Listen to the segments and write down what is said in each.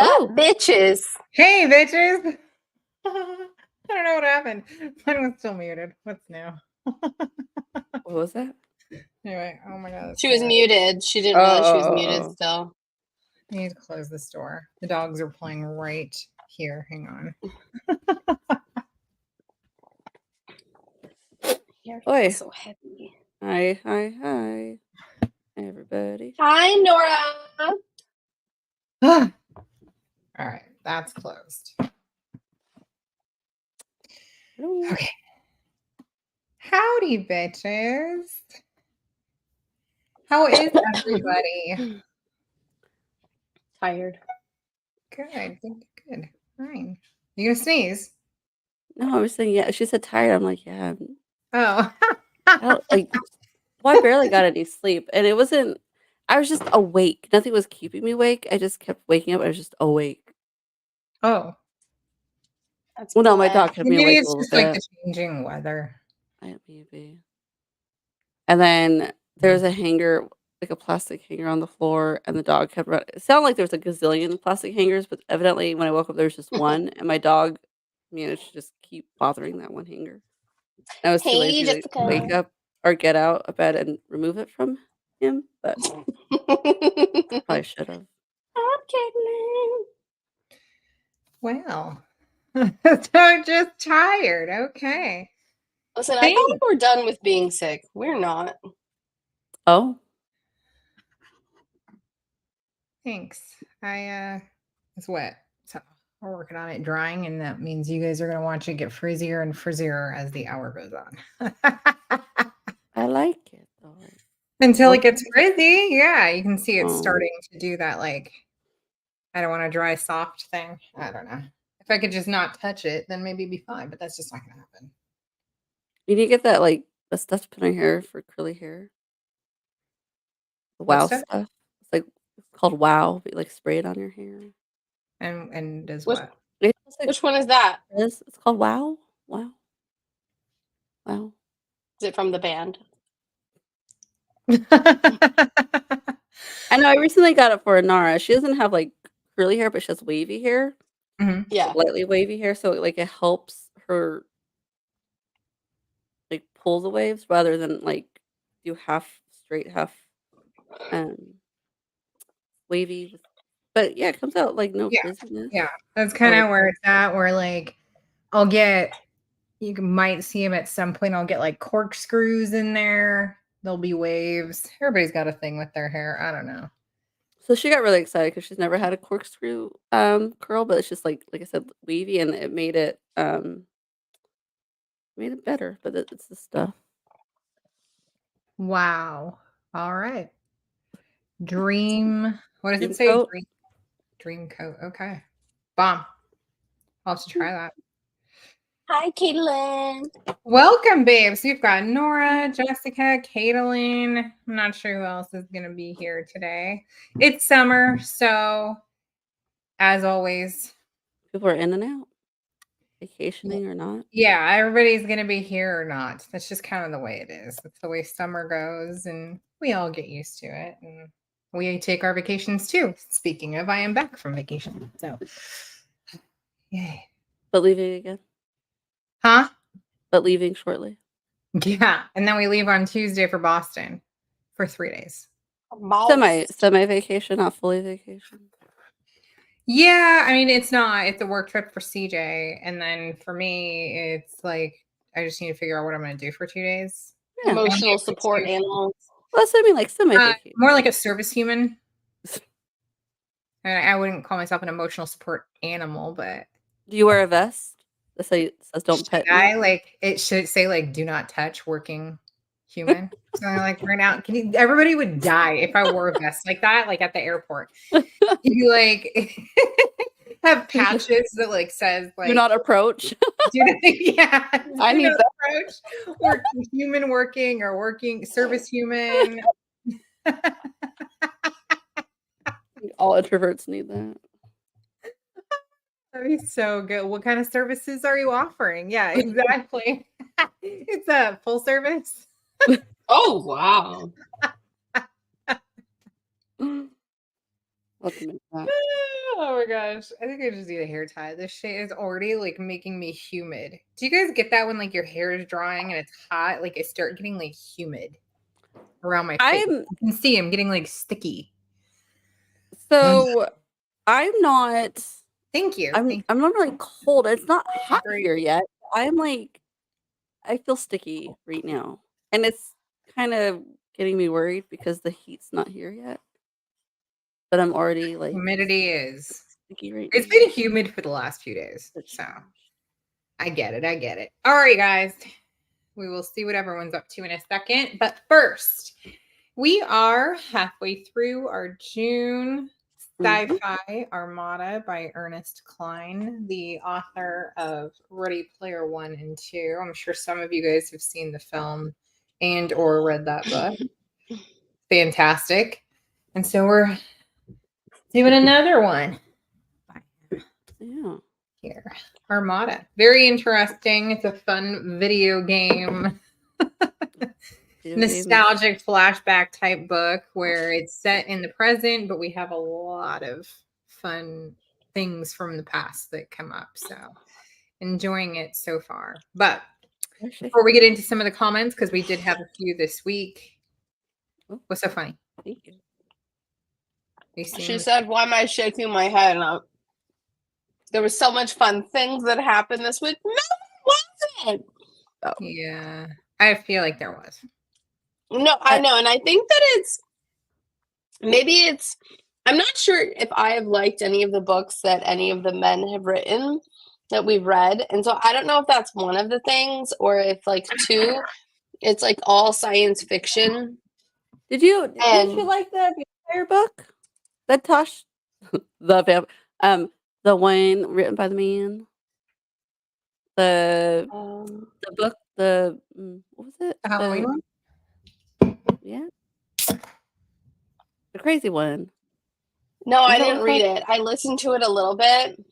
up, bitches? Hey, bitches! I don't know what happened. Mine was still muted. What's new? What was that? Anyway, oh my god. She was muted. She didn't realize she was muted still. I need to close this door. The dogs are playing right here. Hang on. You're so heavy. Hi. Hey, everybody. Hi, Nora. All right, that's closed. Hello. Okay. Howdy, bitches. How is everybody? Tired. Good. Fine. You gonna sneeze? No, I was saying, yeah. She said tired. I'm like, yeah. Oh. Well, I barely got any sleep. And I was just awake. Nothing was keeping me awake. I just kept waking up. I was just awake. Oh. That's well, no, my dog kept me maybe awake it's a little just bit. like the changing weather. Maybe. And then there was a hanger, like a plastic hanger on the floor, and the dog kept running. It sounded like there was a gazillion plastic hangers, but evidently when I woke up, there was just one, and my dog managed to just keep bothering that one hanger. I was too lazy to wake up or get out of bed and remove it from him, but probably should have. Well, so just tired. Okay. Listen, I thought we were done with being sick. We're not. Oh. Thanks. It's wet, so we're working on it drying, and that means you guys are gonna watch it get frizzier and frizzier as the hour goes on. I like it though. Until it gets frizzy, yeah, you can see it's starting to do that, like, I don't want to dry soft thing. I don't know. If I could just not touch it, then maybe it'd be fine, but that's just not gonna happen. You need to get that, like, the stuff to put on your hair for curly hair. The wow stuff? It's called wow, but like spray it on your hair. And does what? Which one is that? It's called wow. Wow. Is it from the band? I know. I recently got it for Nara. She doesn't have like curly hair, but she has wavy hair. Mm-hmm. Yeah, lightly wavy hair. So like it helps her like pull the waves rather than like do half straight, half wavy. But yeah, it comes out like no frizziness. Yeah, that's kind of where it's at. Where like you might see them at some point. I'll get like corkscrews in there. There'll be waves. Everybody's got a thing with their hair. I don't know. So she got really excited because she's never had a corkscrew curl, but it's just like I said, wavy, and it made it better. But it's the stuff. Wow. All right. Dream. What does it say? Coat. Dream coat. Okay. Bomb. I'll have to try that. Hi, Caitlin. Welcome, babes. We've got Nora, Jessica, Caitlin. I'm not sure who else is going to be here today. It's summer, so as always, people are in and out, vacationing or not. Yeah, everybody's going to be here or not. That's just kind of the way it is. That's the way summer goes, and we all get used to it. And we take our vacations too. Speaking of, I am back from vacation. So, yay. But leaving again. Huh? But leaving shortly. Yeah. And then we leave on Tuesday for Boston for 3 days. Semi vacation, not fully vacation. Yeah, I mean, it's not. It's a work trip for CJ. And then for me, it's like, I just need to figure out what I'm going to do for 2 days. Yeah. Emotional support animals. Well, that's what I mean, like semi-vacation. More like a service human. I wouldn't call myself an emotional support animal, but... Do you wear a vest? That says don't pet me? It should say, like, do not touch working human. So I'm like, right now, everybody would die if I wore a vest like that, like at the airport. You like have patches that like says like do not approach. Yeah, I need that approach or human working or working service human. All introverts need that. That'd be so good. What kind of services are you offering? Yeah, exactly. It's a full service. Oh, wow. I'll have to make that. Oh my gosh. I think I just need a hair tie. This shit is already like making me humid. Do you guys get that when like your hair is drying and it's hot? Like I start getting like humid around my face. I'm You can see I'm getting like sticky. so I'm not Thank you. I'm Thank I'm not really cold. It's not hot Great. here yet. I'm like I feel sticky right now. And it's kind of getting me worried because the heat's not here yet. But I'm already like Humidity is. sticky right It's now. been humid for the last few days. So I get it. I get it. All right, guys. We will see what everyone's up to in a second. But first, we are halfway through our June sci-fi Armada by Ernest Cline, the author of Ready Player One and Two. I'm sure some of you guys have seen the film and or read that book. Fantastic. And so we're doing another one. Yeah. Here. Armada. Very interesting. It's a fun video game. Nostalgic flashback type book where it's set in the present, but we have a lot of fun things from the past that come up. So enjoying it so far. But before we get into some of the comments, because we did have a few this week. What's so funny? Thank you. She said, "Why am I shaking my head?" And there was so much fun things that happened this week. No, it wasn't. Oh. Yeah, I feel like there was. No, I know, and I think that I'm not sure if I have liked any of the books that any of the men have written that we've read, and so I don't know if that's one of the things, or if like two, it's like all science fiction. Did you like the vampire book? That Tosh the one written by the man? The book, what was it? The Halloween one? Yeah. The crazy one. No, I didn't read it. I listened to it a little bit.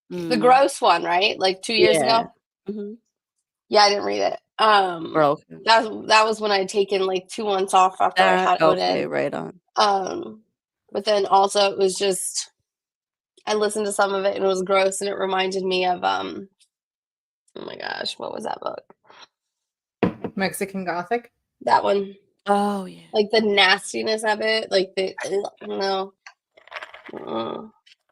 The gross one, right? Like 2 years ago? Mm-hmm. Yeah, I didn't read it. That was when I'd taken like 2 months off after I had Odin. Right on. But then also it was just I listened to some of it and it was gross and it reminded me of oh my gosh, what was that book? Mexican Gothic? That one. Oh yeah. Like the nastiness of it, like the no.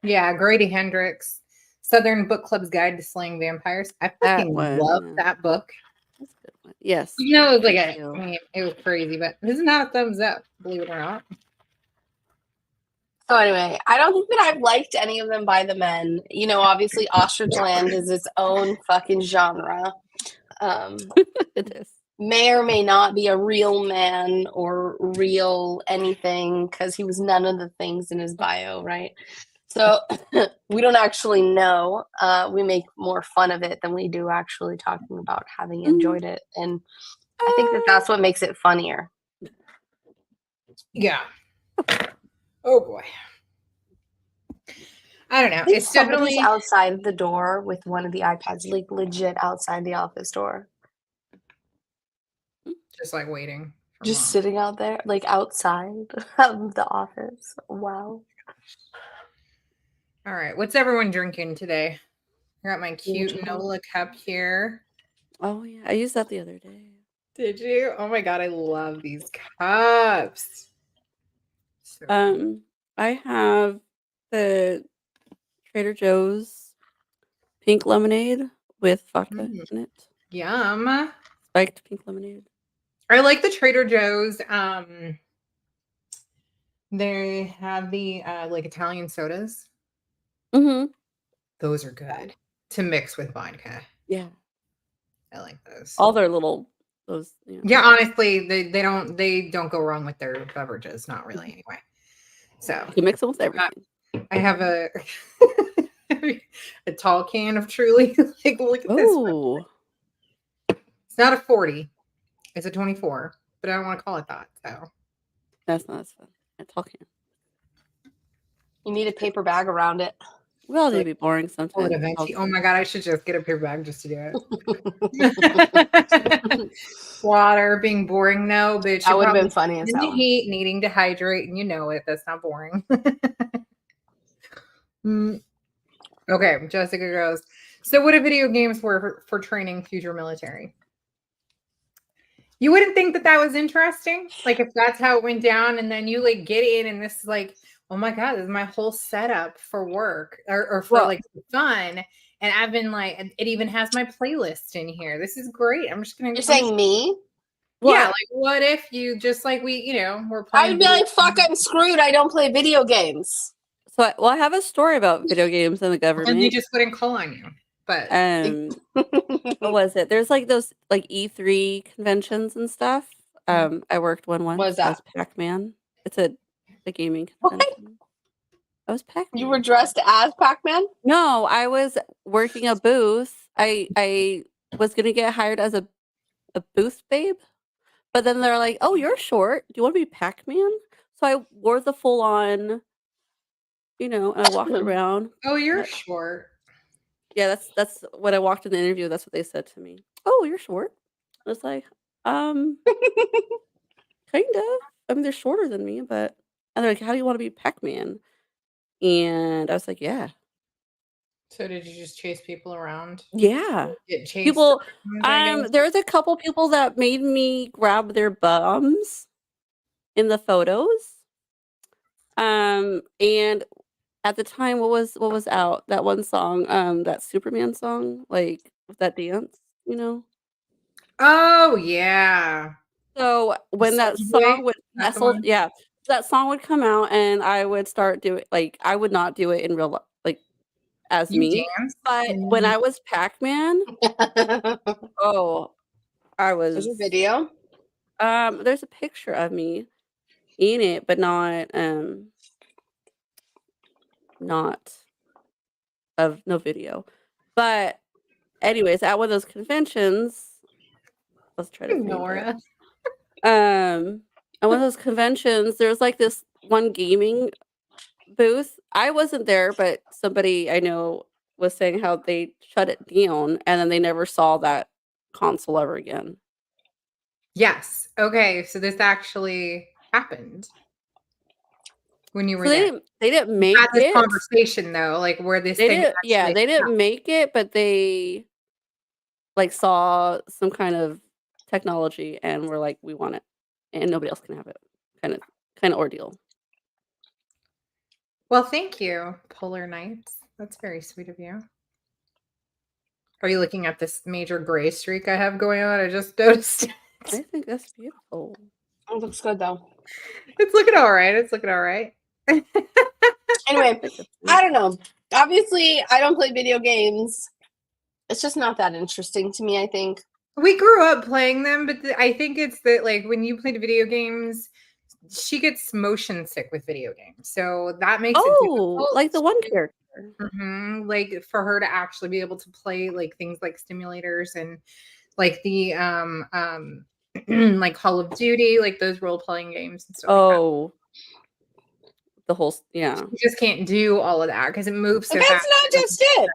Yeah, Grady Hendrix, Southern Book Club's Guide to Slaying Vampires. I fucking love that book. That's a good one. Yes. You know, it was like it was crazy, but this is not a thumbs up, believe it or not. So anyway, I don't think that I've liked any of them by the men. You know, obviously Ostrich Land is its own fucking genre. It is. May or may not be a real man or real anything because he was none of the things in his bio, right? So we don't actually know. We make more fun of it than we do actually talking about having enjoyed it. And I think that's what makes it funnier. Yeah. Oh boy. I don't know. It's definitely outside the door with one of the iPads, like legit outside the office door. Just like waiting. Just sitting out there, like outside of the office. Wow. All right. What's everyone drinking today? I got my cute Nola cup here. Oh yeah. I used that the other day. Did you? Oh my god, I love these cups. So I have the Trader Joe's pink lemonade with vodka in it. Yum. Spiked pink lemonade. I like the Trader Joe's. They have the like Italian sodas. Mm-hmm. Those are good to mix with vodka. Yeah. I like those. All their little those. You know. Yeah, honestly, they don't go wrong with their beverages. Not really, anyway. So you can mix them with everything. I have a tall can of Truly. Like, look at this one. It's not a 40. It's a 24, but I don't want to call it that. So that's not as fun. A tall can. You need a paper bag around it. Well, they'd be boring sometimes. Oh my god, I should just get a paper bag just to do it. Water being boring, no, bitch. That would have been funny as hell. In the heat, needing to hydrate, and you know it. That's not boring. Okay, Jessica goes. So, what if video games were for training future military? You wouldn't think that was interesting, like if that's how it went down, and then you like get in, and this is like, oh my god, this is my whole setup for work or for like fun, and I've been like, it even has my playlist in here. This is great. I'm just gonna. You're saying me? Yeah, like what if you just like we're playing. I would be like, fuck, I'm screwed. I don't play video games. So, I have a story about video games and the government. And they just wouldn't call on you. But what was it? There's like those like E3 conventions and stuff. I worked one once. What is that? As Pac-Man. It's a gaming convention. I was Pac-Man. You were dressed as Pac-Man? No, I was working a booth. I was gonna get hired as a booth babe, but then they're like, "Oh, you're short. Do you want to be Pac-Man?" So I wore the full on, and I walked around. Oh, you're short. Yeah, that's when I walked in the interview. That's what they said to me. Oh, you're short. I was like, kind of. I mean, they're shorter than me, but and they're like, how do you want to be Pac-Man? And I was like, yeah. So did you just chase people around? Yeah. Get chased People. around, There's a couple people that made me grab their bums in the photos. And at the time, what was out? That one song, that Superman song, like with that dance, Oh yeah. So when that song would that song would come out, and I would start doing I would not do it in real life, as me. Dance? But when I was Pac-Man, I was. There's a video. There's a picture of me in it, but not of no video. But anyways, at one of those conventions, let's try to Nora. At one of those conventions, there's like this one gaming booth. I wasn't there, but somebody I know was saying how they shut it down and then they never saw that console ever again. Yes. Okay. So this actually happened when you were there. They didn't make this it. Conversation though, like where this they thing didn't, they didn't make it, but they saw some kind of technology and were like, we want it, and nobody else can have it. Kind of ordeal. Well, thank you, Polar Knights. That's very sweet of you. Are you looking at this major gray streak I have going on? I just noticed. I think that's beautiful. It looks good though. It's looking all right. Anyway, I don't know. Obviously, I don't play video games. It's just not that interesting to me, I think. We grew up playing them, but I think it's that like when you played video games, she gets motion sick with video games. So that makes it difficult. Like the one character. Mm-hmm. Like for her to actually be able to play like things like simulators and like the like Call of Duty, like those role-playing games and stuff. Oh. The whole You just can't do all of that because it moves so fast. That's not just it.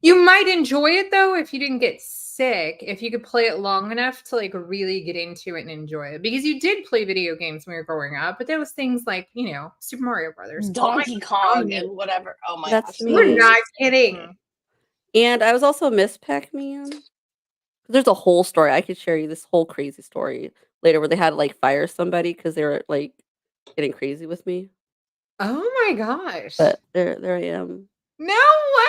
You might enjoy it though if you didn't get sick, if you could play it long enough to like really get into it and enjoy it. Because you did play video games when you were growing up, but there was things like, Super Mario Brothers, Donkey Kong, and whatever. Oh my gosh. We're not kidding. And I was also Miss Pac-Man. There's a whole story. I could share you this whole crazy story later where they had to like fire somebody because they were like getting crazy with me. Oh my gosh. But there I am. No way.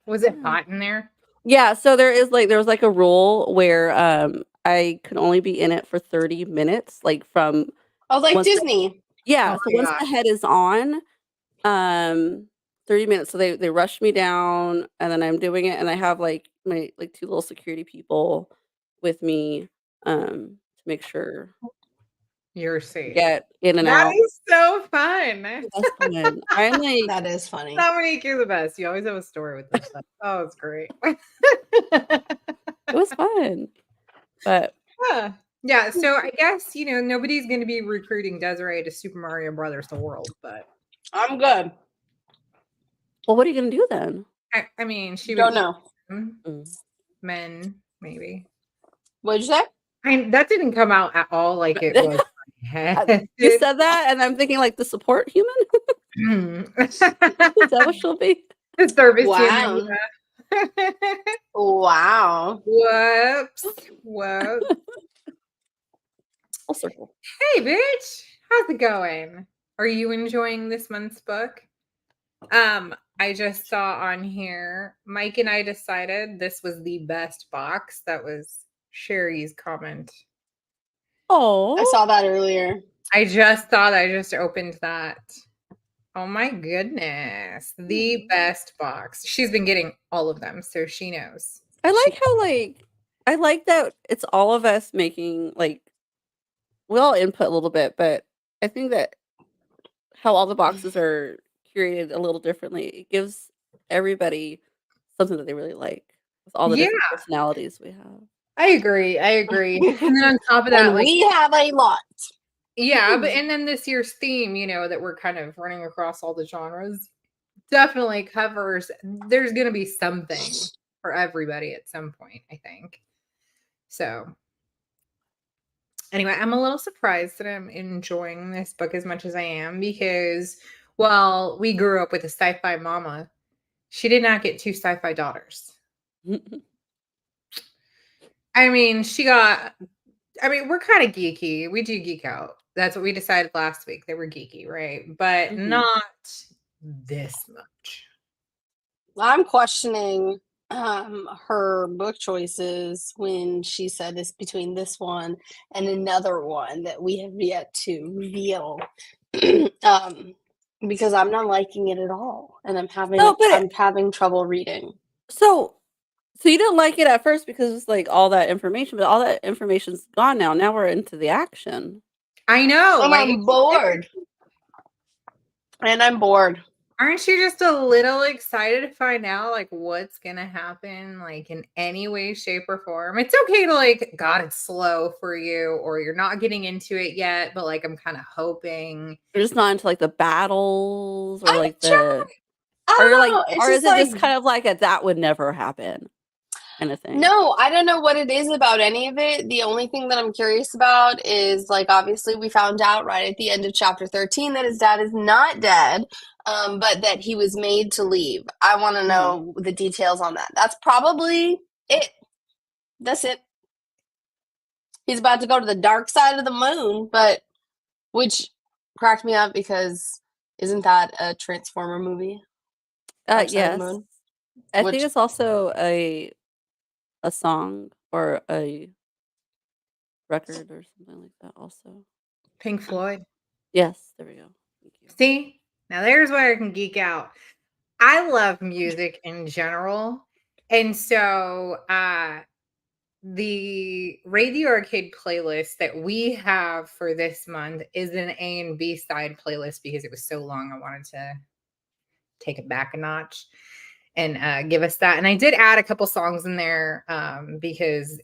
Was it hot in there? Yeah, so there was like a rule where I could only be in it for 30 minutes, like from like Disney. So once the head is on, 30 minutes. So they rush me down and then I'm doing it, and I have like my two little security people with me to make sure you're safe. Get in and out. That is so fun. That's fun. I'm like, that is funny. Dominique, you're the best. You always have a story with this stuff. Oh, it's great. It was fun. But yeah, so I guess nobody's going to be recruiting Desiree to Super Mario Brothers the world, but I'm good. Well, what are you going to do then? I mean, she don't know. Men, maybe. What'd you say? That didn't come out at all like it was. You said that, and I'm thinking like the support human. Is that what she'll be? The service Wow. Wow. Whoops. Full circle. Hey, bitch. How's it going? Are you enjoying this month's book? I just saw on here, Mike and I decided this was the best box. That was Sherry's comment. Oh, I saw that earlier. I just thought I just opened that. Oh my goodness. The best box. She's been getting all of them, so she knows. I like how I like that it's all of us making we all input a little bit, but I think that how all the boxes are curated a little differently, it gives everybody something that they really like with all the different personalities we have. I agree. And then on top of that, And we have a lot. Yeah, but and then this year's theme, that we're kind of running across all the genres, definitely covers. There's going to be something for everybody at some point, I think. So, anyway, I'm a little surprised that I'm enjoying this book as much as I am because, well, we grew up with a sci-fi mama. She did not get 2 sci-fi daughters. I mean, we're kind of geeky. We do geek out. That's what we decided last week. They were geeky, right? But not this much. I'm questioning her book choices when she said it's between this one and another one that we have yet to reveal. Because I'm not liking it at all, and I'm having trouble reading. So you didn't like it at first because it's like all that information, but all that information's gone now. Now we're into the action. I know. And I'm bored. Aren't you just a little excited to find out what's gonna happen in any way, shape, or form? It's okay to God, it's slow for you, or you're not getting into it yet, but I'm kind of hoping You're just not into the battles or or is it just kind of that would never happen kind of thing? No, I don't know what it is about any of it. The only thing that I'm curious about is obviously we found out right at the end of chapter 13 that his dad is not dead, but that he was made to leave. I want to know the details on that. That's probably it. That's it. He's about to go to the dark side of the moon, which cracked me up because isn't that a Transformer movie? Yes. I think it's also a song or a record or something like that also. Pink Floyd. Yes, there we go. Thank you. See, now there's where I can geek out. I love music in general. And so the Raid the Arcade playlist that we have for this month is an A and B side playlist because it was so long. I wanted to take it back a notch and give us that. And I did add a couple songs in there because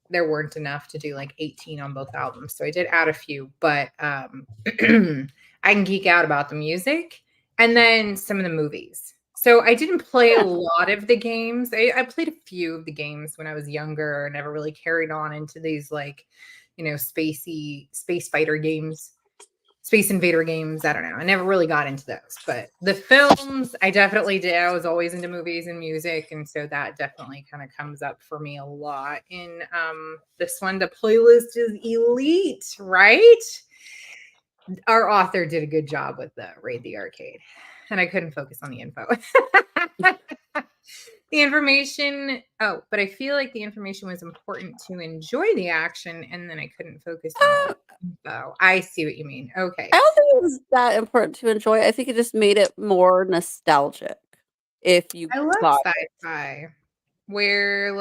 there weren't enough to do 18 on both albums. So I did add a few, but I can geek out about the music and then some of the movies. So I didn't play a lot of the games. I played a few of the games when I was younger and never really carried on into these space fighter games, Space Invader games. I don't know. I never really got into those, but the films I definitely did. I was always into movies and music. And so that definitely kind of comes up for me a lot in this one. The playlist is elite, right? Our author did a good job with the Raid the Arcade and I couldn't focus on the info. The information. Oh, but I feel like the information was important to enjoy the action, and then I couldn't focus on the info. I see what you mean. Okay. I don't think it was that important to enjoy. I think it just made it more nostalgic. If you I love sci-fi. Where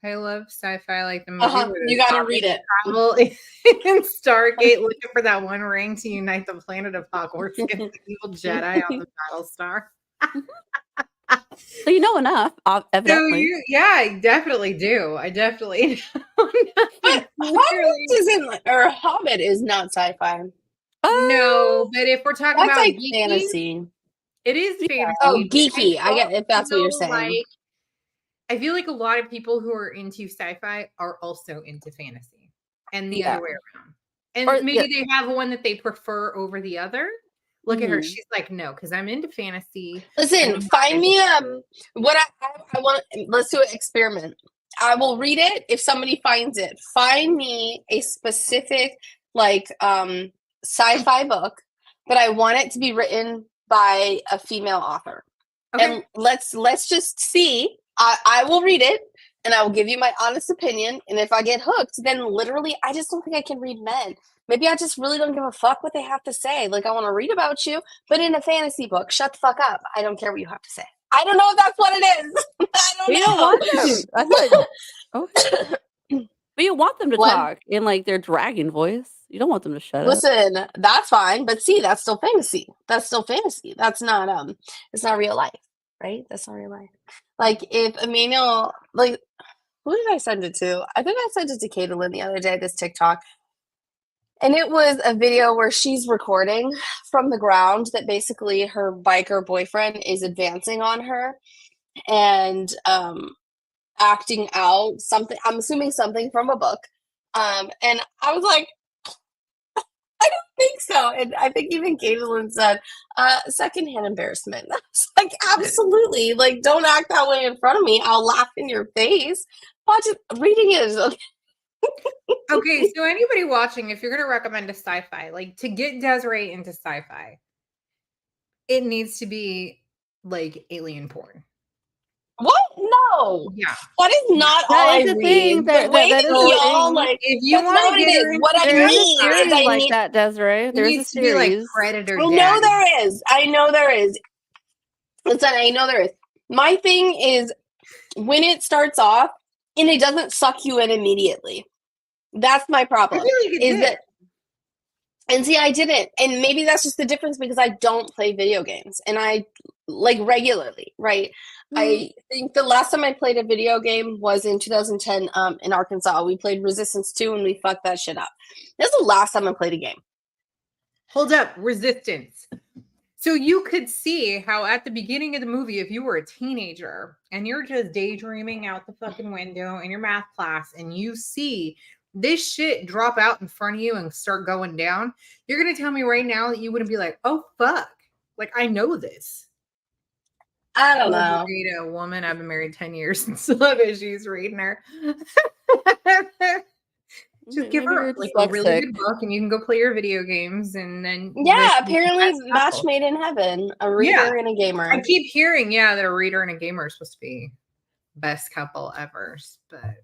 I love sci-fi like the movie. You gotta read it. Travel in Stargate looking for that one ring to unite the planet of Hogwarts against the evil Jedi on the Battlestar. So you know enough, evidently. I definitely do. I definitely know. But Hobbit is not sci-fi. No, but if we're talking about geeky, fantasy, it is fantasy. Oh, geeky! I get if that's what you're saying. I feel like a lot of people who are into sci-fi are also into fantasy, and the other way around. And maybe they have one that they prefer over the other. Look at her. Mhm. She's like, no, because I'm into fantasy. Listen, find me what I want. Let's do an experiment. I will read it if somebody finds it. Find me a specific like sci-fi book, but I want it to be written by a female author. Okay. And let's just see. I will read it and I will give you my honest opinion. And if I get hooked, then literally I just don't think I can read men. Maybe I just really don't give a fuck what they have to say. Like I want to read about you, but in a fantasy book, shut the fuck up. I don't care what you have to say. I don't know if that's what it is. I don't You know. don't want them. I thought. Okay. But you want them to What? talk in like their dragon voice. You don't want them to shut up. Listen, that's fine, but see, that's still fantasy. That's still fantasy. That's not it's not real life, right? That's not real life. Like if Emmanuel, like who did I send it to? I think I sent it to Caitlin the other day, this TikTok. And it was a video where she's recording from the ground that basically her biker boyfriend is advancing on her and acting out something, I'm assuming something from a book. And I was like, I don't think so. And I think even Caitlin said, secondhand embarrassment. I was like, absolutely. Like, don't act that way in front of me. I'll laugh in your face. Watch it. Reading it is okay. Okay, so anybody watching, if you're going to recommend a sci-fi, like to get Desiree into sci-fi, it needs to be like alien porn. What? No. Yeah. That is not all I is the read. thing. The way That is that the y'all thing. like, If you that's want not to what it get her is. into What I There is a mean series is I like need. that, Desiree. it There's a needs to be like series. Predator I know Daddy. there is. I know there is. Listen, I know there is. My thing is when it starts off and it doesn't suck you in immediately. That's my I problem. feel like it Is did. that and see, I didn't. And maybe that's just the difference because I don't play video games and I like regularly, right? I think the last time I played a video game was in 2010 in Arkansas. We played Resistance 2 and we fucked that shit up. That's the last time I played a game. Hold up, Resistance. So you could see how at the beginning of the movie, if you were a teenager and you're just daydreaming out the fucking window in your math class and you see this shit drop out in front of you and start going down, you're going to tell me right now that you wouldn't be like, oh, fuck. Like, I know this. I don't know. Read a woman. I've been married 10 years and still have issues reading her. Just give her like a really good book and you can go play your video games and then yeah, apparently match made in heaven, a reader and a gamer. I keep hearing that a reader and a gamer are supposed to be best couple ever, but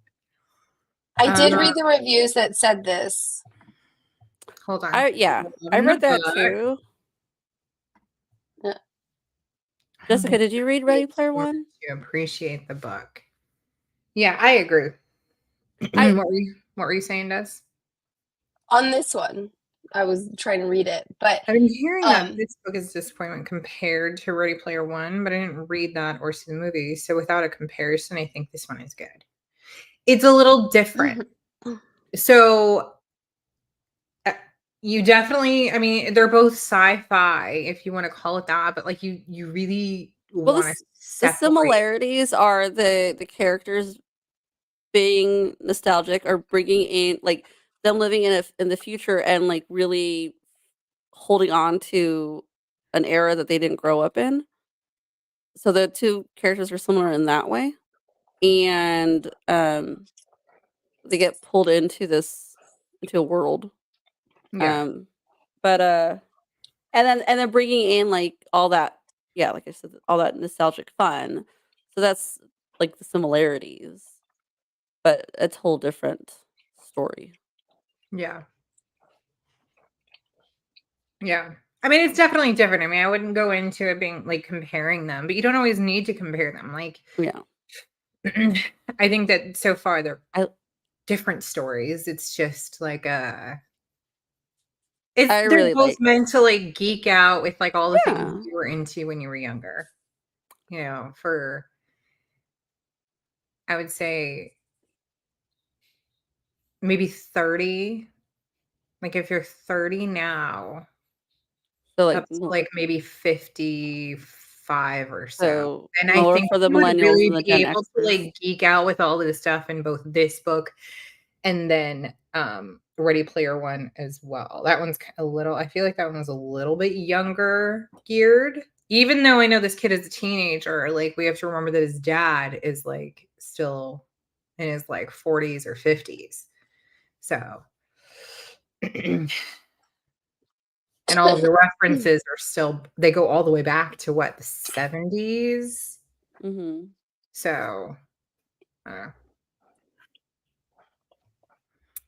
I did read the reviews that said this. Hold on. I read that too. Jessica, did you read Ready Player One? You appreciate the book. Yeah, I agree. What were you saying, Des? On this one, I was trying to read it, but I've been hearing that this book is a disappointment compared to Ready Player One, but I didn't read that or see the movie. So without a comparison, I think this one is good. It's a little different. So you definitely, I mean, they're both sci-fi, if you want to call it that, but like you really want to the similarities are the characters being nostalgic or bringing in like them living in the future and like really holding on to an era that they didn't grow up in. So the two characters are similar in that way, and they get pulled into a world. Yeah. And then bringing in like all that, yeah, like I said, all that nostalgic fun. So that's like the similarities, but it's a whole different story. Yeah. Yeah. I mean, it's definitely different. I mean, I wouldn't go into it being like comparing them, but you don't always need to compare them. Like, yeah. I think that so far they're different stories. It's just like they're really both meant to like geek out with like all the things you were into when you were younger. You know, for I would say maybe 30. Like if you're 30 now, so like maybe 55 or so. And I think for the millennials really and the be Gen able to like geek out with all of this stuff in both this book and then Ready Player One as well. That one's a little, I feel like that one was a little bit younger geared. Even though I know this kid is a teenager, like we have to remember that his dad is like still in his like 40s or 50s. So, and all of the references are still, they go all the way back to what, the 70s? Mm-hmm. So, that'll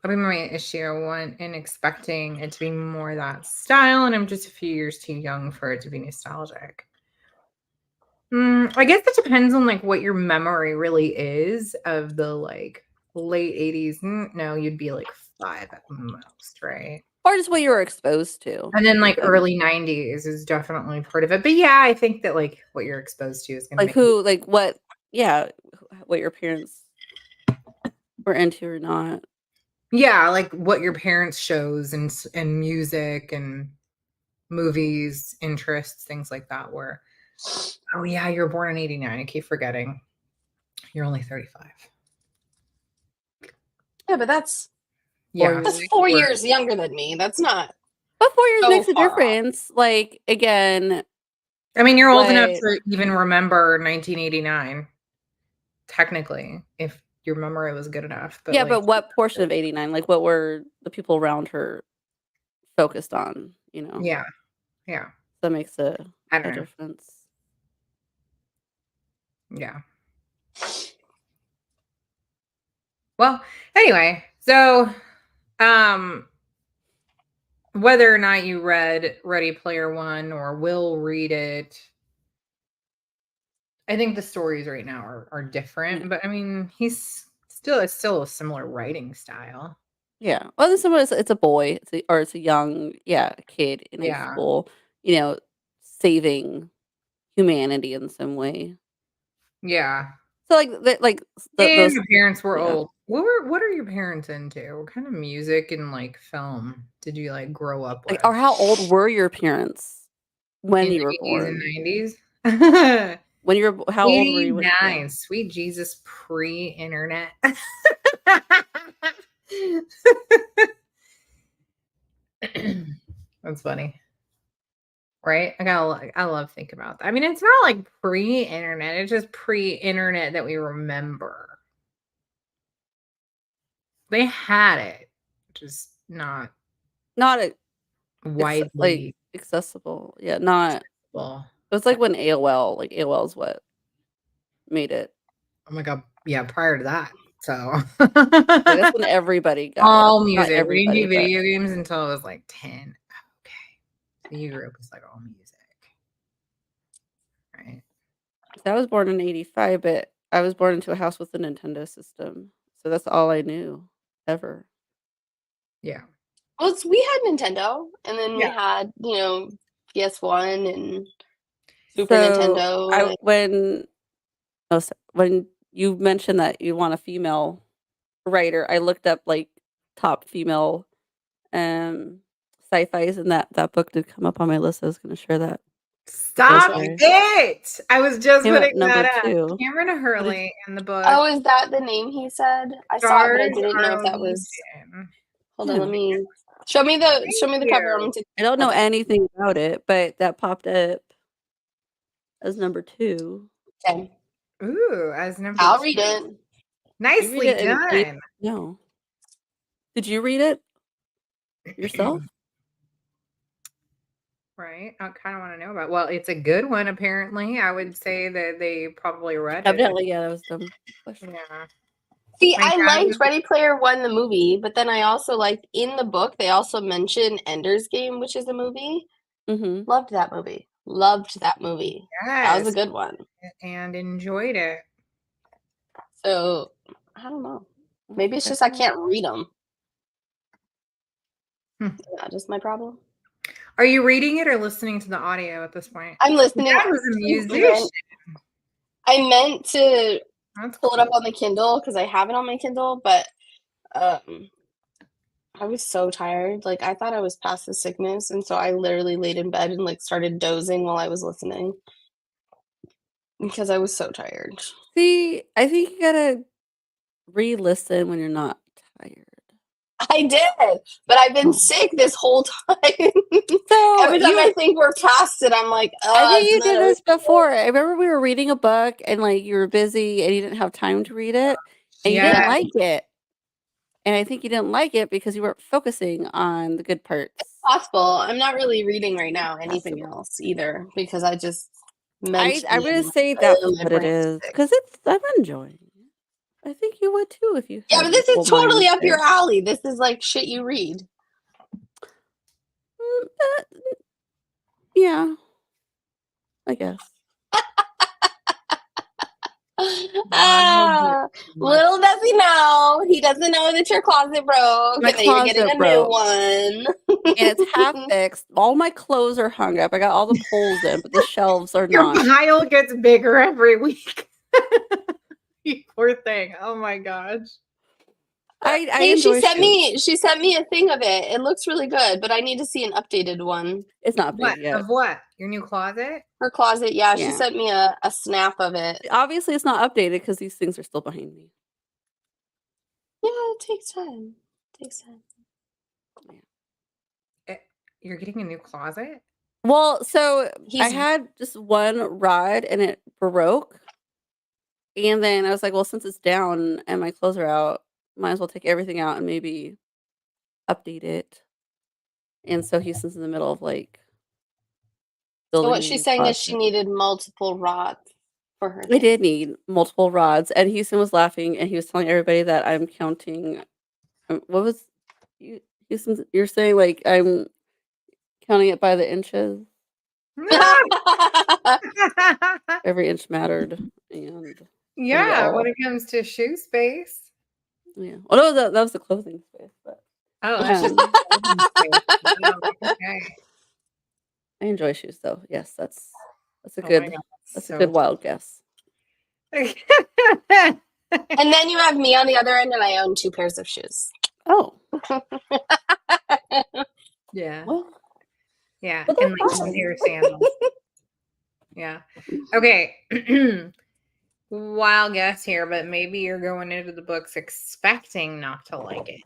be my issue. I went in expecting it to be more that style, and I'm just a few years too young for it to be nostalgic. I guess it depends on like what your memory really is of the like late 80s. No, you'd be like 5 at most, right? Or just what you were exposed to. And then like early 90s is definitely part of it. But yeah, I think that like what you're exposed to is gonna like who, like what, yeah, what your parents were into or not. Yeah, like what your parents' shows and music and movies, interests, things like that were. Oh yeah, you're born in 89. I keep forgetting. You're only 35. Yeah, but that's 4 years younger than me. That's not. But 4 years so makes a far off. difference. Like, again, I mean, you're old enough to even remember 1989, technically, if your memory was good enough. But yeah, like, but what portion of 89? Like, what were the people around her focused on, you know? yeah. That makes a don't know. difference. Yeah. Well, anyway, so whether or not you read Ready Player One or will read it, I think the stories right now are different. Yeah. But I mean, it's still a similar writing style. Yeah. Well, it's a boy, it's a young, kid in high school, saving humanity in some way. Yeah. So those your parents were old. What are your parents into? What kind of music and like film did you like grow up with? Or how old were your parents when you were born? In the 90s? When you were, how old were you? 89. Sweet Jesus, pre-internet. That's funny. Right? I love thinking about that. I mean, it's not like pre-internet, it's just pre-internet that we remember. They had it, just not widely accessible. Yeah, not accessible. It was like when AOL is what made it. Oh my god, yeah, prior to that. So that's when everybody got all music. We didn't do but video games until I was like 10. Okay. So you grew up with like all music. Right. I was born in 85, but I was born into a house with a Nintendo system. So that's all I knew ever. Yeah. Well, we had Nintendo, and then we had, PS1 and Super Nintendo. When you mentioned that you want a female writer, I looked up like top female sci-fis, and that book did come up on my list. I was going to share that. Stop it! I was just putting that up. 2. Cameron Hurley in the book. Oh, is that the name he said? I saw it, but I didn't know if that was. Hold on, let me show me the cover. I don't know anything about it, but that popped up as number 2. Okay. Ooh, as number 2. I'll read it. Nicely done. No. Did you read it yourself? Right. I kind of want to know about. Well, it's a good one. Apparently, I would say that they probably read it. Evidently, yeah, that was dumb. Yeah. See, I liked Ready Player One, the movie, but then I also liked in the book they also mention Ender's Game, which is a movie. Mm-hmm. Loved that movie. Yes. That was a good one. And enjoyed it. So I don't know. Maybe it's just I can't read them. Yeah, just my problem. Are you reading it or listening to the audio at this point? I'm listening. That was a musician. I meant to pull it up on the Kindle because I have it on my Kindle, but I was so tired. Like I thought I was past the sickness, and so I literally laid in bed and like started dozing while I was listening because I was so tired. See, I think you gotta re-listen when you're not tired. I did, but I've been sick this whole time. So Every time I think we're past it, I'm like, I think it's you did another this before. I remember we were reading a book and like you were busy and you didn't have time to read it and you didn't Yeah. like it. And I think you didn't like it because you weren't focusing on the good parts. possible. I'm not really reading right now anything else either because I just mentally I'm gonna am like, say that's my what it brain's is sick. because I'm enjoying it. I think you would too if you Yeah, had but your this full is totally mind up your there. alley. This is like shit you read. Yeah, I guess. Ah, little does he know. He doesn't know that your closet broke My and that you're getting closet a new broke one. and it's half fixed. All my clothes are hung up. I got all the poles in, but the shelves are Your not. pile gets bigger every week. You poor thing. Oh my gosh. I Hey, enjoy she sent me a thing of it. It looks really good, but I need to see an updated one. It's not What? updated yet. Of what? Your new closet? Her closet, yeah, she Yeah. sent me a snap of it. Obviously, it's not updated because these things are still behind me. Yeah, it takes time. It takes time. You're getting a new closet? Well, so I He's had just one rod and it broke. And then I was like, well, since it's down and my clothes are out, might as well take everything out and maybe update it. And so Houston's in the middle of like so building what a she's new saying is she closet. needed multiple rods for her I thing. did need multiple rods, and Houston was laughing, and he was telling everybody that I'm counting. What was you, Houston? You're saying like I'm counting it by the inches. Every inch mattered, and Yeah, when it comes to shoe space. yeah. Well, no, that was the clothing space, but Oh, that's just um, clothing space. Wow, okay. I enjoy shoes though. Yes, that's a Oh my good God, that's a so good wild guess. And then you have me on the other end, and I own 2 pairs of shoes. Oh, yeah. well, Yeah. but And that's like fine. hair sandals. Yeah. Okay. Wild guess here, but maybe you're going into the books expecting not to like it.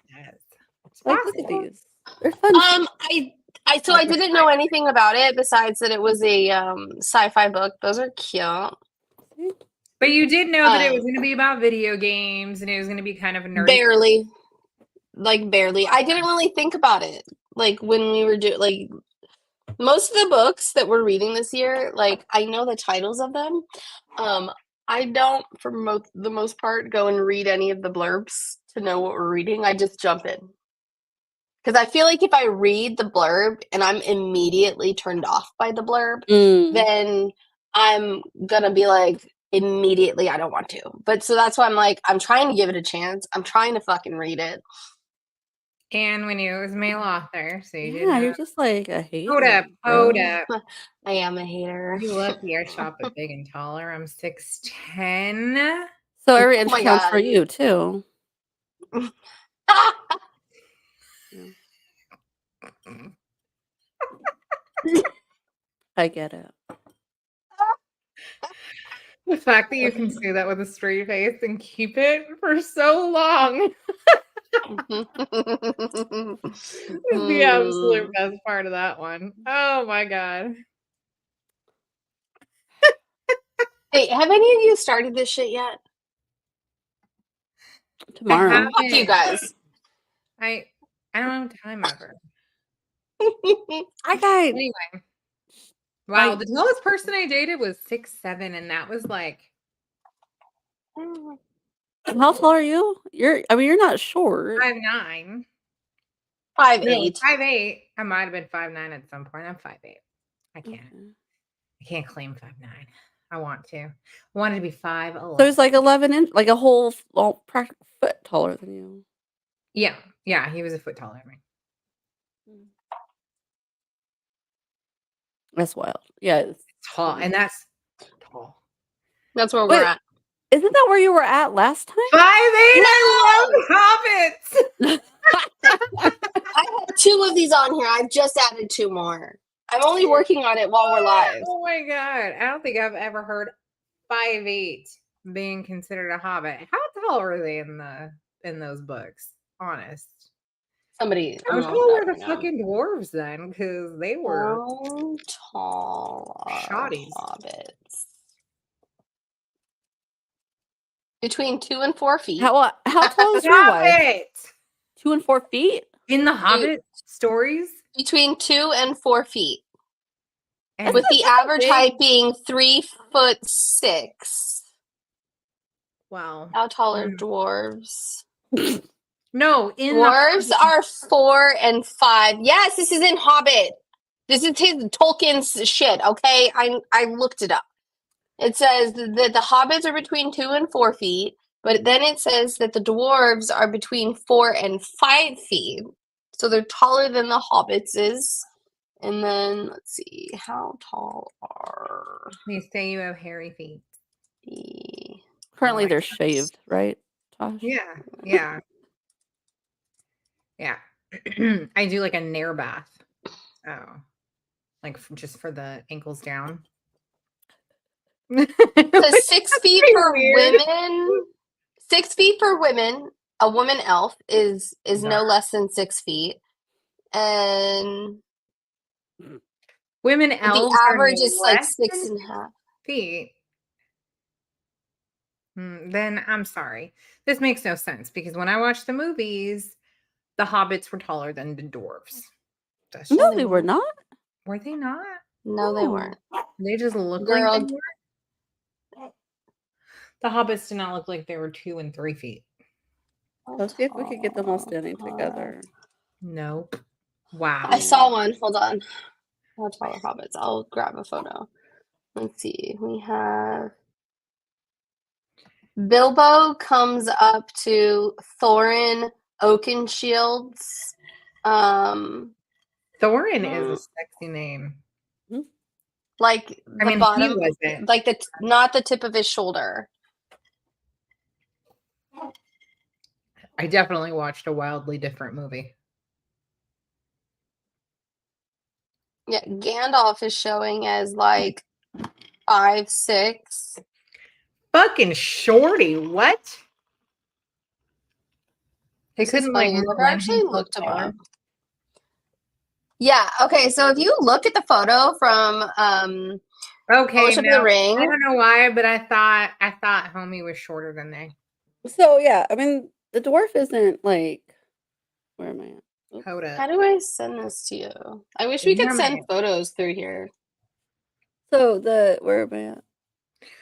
It's Like, look at possible. these. They're fun. I didn't know anything about it besides that it was a sci-fi book. Those are cute. But you did know that it was going to be about video games and it was going to be kind of a nerdy. Barely. Like barely. I didn't really think about it. Like when we were doing like most of the books that we're reading this year, like I know the titles of them. I don't for the most part go and read any of the blurbs to know what we're reading. I just jump in. Because I feel like if I read the blurb and I'm immediately turned off by the blurb, then I'm gonna be like immediately I don't want to. But so that's why I'm like, I'm trying to give it a chance. I'm trying to fucking read it. And we knew it was male author, so you Yeah, you're just like a hater. Hold up. I am a hater. You lucky I shop at Big and Taller. I'm 6'10". So every inch my counts for God. you too. I get it. The fact that you can say that with a straight face and keep it for so long is the absolute best part of that one. Oh my God. Hey, have any of you started this shit yet? Tomorrow. Fuck you guys. I don't have time ever. I got Anyway. Wow, the tallest person I dated was 6'7", and that was like how tall are you? You're not short. 5'9". 5'8". 5'8". I might have been 5'9" at some point. I'm 5'8". I can't. Okay. I can't claim 5'9". I want to. I wanted to be 5'11". So it's like 11 inch, like a whole foot taller than you. Yeah, he was a foot taller than me. That's wild. Yeah, it's Tall, and that's tall. That's where we're at. Isn't that where you were at last time? 5'8". I love hobbits. I have 2 of these on here. I've just added 2 more. I'm only working on it while we're live. Oh my God. I don't think I've ever heard 5'8" being considered a hobbit. How tall are they in those books? Honest. Somebody, I'm How gonna look tall it were up the right now. fucking dwarves then? Because they were How tall are shotties. hobbits? Between 2 and 4 feet. How tall is your Stop wife? it! 2 and 4 feet? In the Hobbit stories? Between 2 and 4 feet. And With the average big. height being 3'6". Wow. How tall are dwarves? No, in Dwarves the are 4 and 5. Yes, this is in Hobbit. This is Tolkien's shit. Okay, I looked it up. It says that the hobbits are between 2 and 4 feet, but then it says that the dwarves are between 4 and 5 feet. So they're taller than the hobbits is. And then let's see, how tall are they say you have hairy feet. the Currently, like they're that. shaved, right, Tosh? Yeah. I do like a nair bath. Oh, like just for the ankles down. So 6 feet pretty for weird. women. 6 feet for women. A woman elf is no less than 6 feet, and Women the elves average are is like less 6 than and a half. feet. Then I'm sorry. This makes no sense because when I watched the movies, the hobbits were taller than the dwarves. That's No, just, they were not. were they not? No, they No. weren't. They just look like Girl, they were. The hobbits did not look like they were 2 and 3 feet. Let's see if we could get them all standing together. Nope. Wow. I saw one. Hold on. How tall are hobbits? I'll grab a photo. Let's see. We have Bilbo comes up to Thorin Oakenshields. Thorin is a sexy name. Like the I mean, he bottom, wasn't. like not the tip of his shoulder. I definitely watched a wildly different movie. Yeah, Gandalf is showing as like 5'6". Fucking shorty, what? They This is couldn't like funny. I never lend actually him to a looked him taller? up. Yeah. Okay. So if you look at the photo from Okay, Fellowship of no, the Ring, I don't know why, but I thought Homie was shorter than they. So yeah, I mean the dwarf isn't like. Where am I at? Oops. Hold up. how do I send this to you? I wish we could Damn send it. photos through here. So where am I at?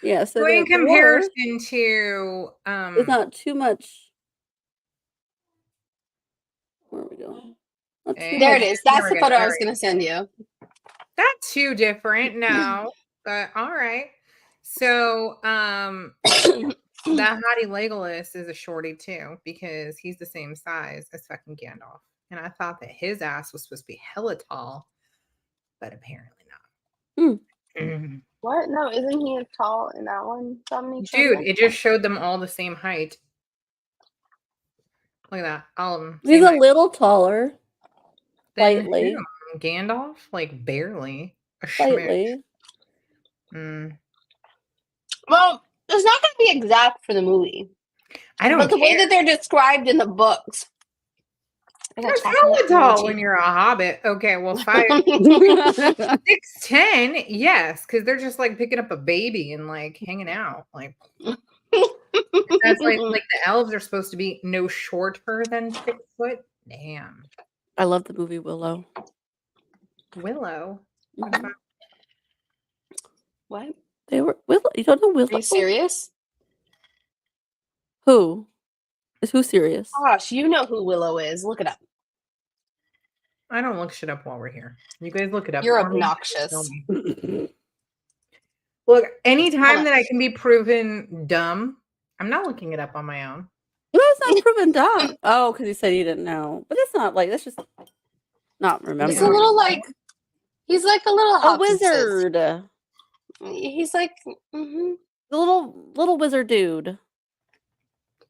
Yeah, so So the in dwarf comparison to is not too much. Where are we going? Not too There much. it is. That's the There we go. photo I All was right. going to send you. Not too different, no. But all right. So that hottie Legolas is a shorty too, because he's the same size as fucking Gandalf. And I thought that his ass was supposed to be hella tall, but apparently not. Mm. What? No, isn't he tall in that one? Dominique Dude, it just showed them all the same height. Look at that. All of them. He's Same a height. little taller. Then Slightly. who? Gandalf? Like barely. A schmick. Slightly. Well, it's not going to be exact for the movie. I don't But the way care. that they're described in the books. That's hella tall when you're a hobbit. Okay, well, 6'10", yes, because they're just like picking up a baby and like hanging out. Like that's like the elves are supposed to be no shorter than 6 foot. Damn. I love the movie Willow. Willow. Mhm. What? They were Willow. You don't know Willow? Are you serious? Who? Is who serious? Gosh, you know who Willow is. Look it up. I don't look shit up while we're here. You guys look it up. You're Or maybe obnoxious. tell me. Look, anytime that I can be proven dumb, I'm not looking it up on my own. No, it's not proven dumb. Oh, because you said you didn't know. But it's not like, that's just not remembering. He's a little like, he's like a little a wizard. He's like, The little wizard dude.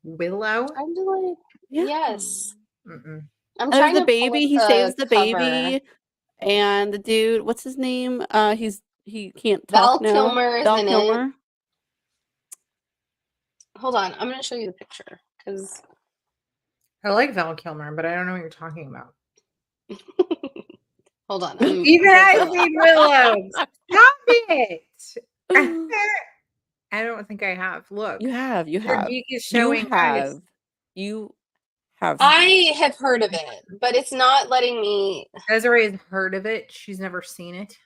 Willow? I'm like, Yeah. yes. Mm-mm. I'm And trying there's to the baby. He pull up saves the cover. baby. And the dude, what's his name? He can't Val talk now. Kilmer is Val in Kilmer. it. Hold on, I'm going to show you the picture because I like Val Kilmer, but I don't know what you're talking about. Hold on. Even I read Willow. Stop it. I don't think I have. Look. You have. Your geek is showing eyes. You have. I have heard of it, but it's not letting me. Desiree's heard of it. She's never seen it.